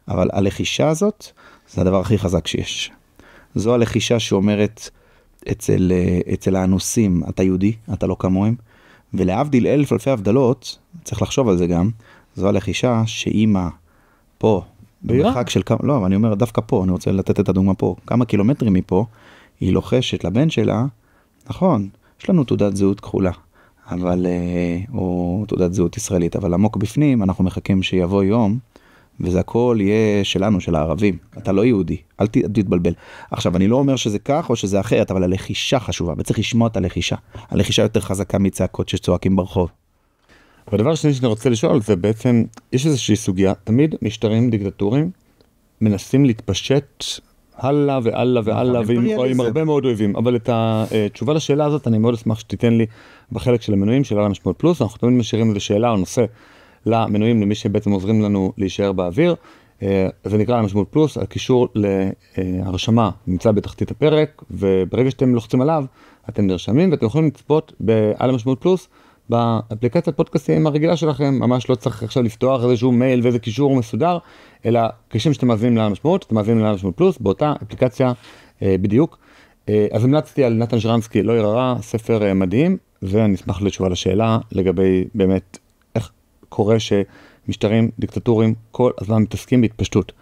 אבל הלחישה הזאת, זה הדבר הכי חזק שיש. זו הלחישה שאומרת אצל האנוסים, אתה יהודי, אתה לא כמוהם, ולהבדיל אלפי הבדלות, צריך לחשוב על זה גם, זו הלחישה שאמא פה, במרחק של כמה, לא, אני אומר דווקא פה, אני רוצה לתת את הדוגמה פה, כמה קילומטרים מפה, היא לוחשת לבן שלה, נכון, יש לנו תעודת זהות כחולה, אבל, או תעודת זהות ישראלית, אבל עמוק בפנים, אנחנו מחכים שיבוא יום, וזה הכל יהיה שלנו, של הערבים. אתה לא יהודי, אל תתבלבל. עכשיו, אני לא אומר שזה כך או שזה אחרת, אבל הלחישה חשובה, וצריך לשמוע את הלחישה. הלחישה יותר חזקה מצעקות שצועקים ברחוב. והדבר השני שאני רוצה לשאול, זה בעצם, יש איזושהי סוגיה, תמיד משטרים דיקטטוריים מנסים להתפשט הלאה והלאה והלאה, עם הרבה מאוד אויבים. אבל את התשובה לשאלה הזאת, אני מאוד אשמח שתיתן לי בחלק של המנויים של על המשמעות פלוס. אנחנו תמיד משאירים איזו שאלה או נושא למנויים, למי שבעצם עוזרים לנו להישאר באוויר. זה נקרא על המשמעות פלוס, הקישור להרשמה נמצא בתחתית הפרק, וברגע שאתם לוחצים עליו, אתם נרשמים, ואתם יכולים לצפות על המשמעות פלוס, באפליקציית פודקאסטים הרגילה שלכם, ממש לא צריך עכשיו לפתוח איזשהו מייל ואיזה קישור מסודר, אלא כשם שאתם מאזינים לעל המשמעות, אתם מאזינים לעל המשמעות פלוס, באותה אפליקציה בדיוק. אז המלצתי על נתן שרנסקי, לא יררה, ספר מדהים, ואני אשמח לתשובה לשאלה לגבי באמת איך קורה שמשטרים דיקטטוריים כל הזמן מתעסקים בהתפשטות.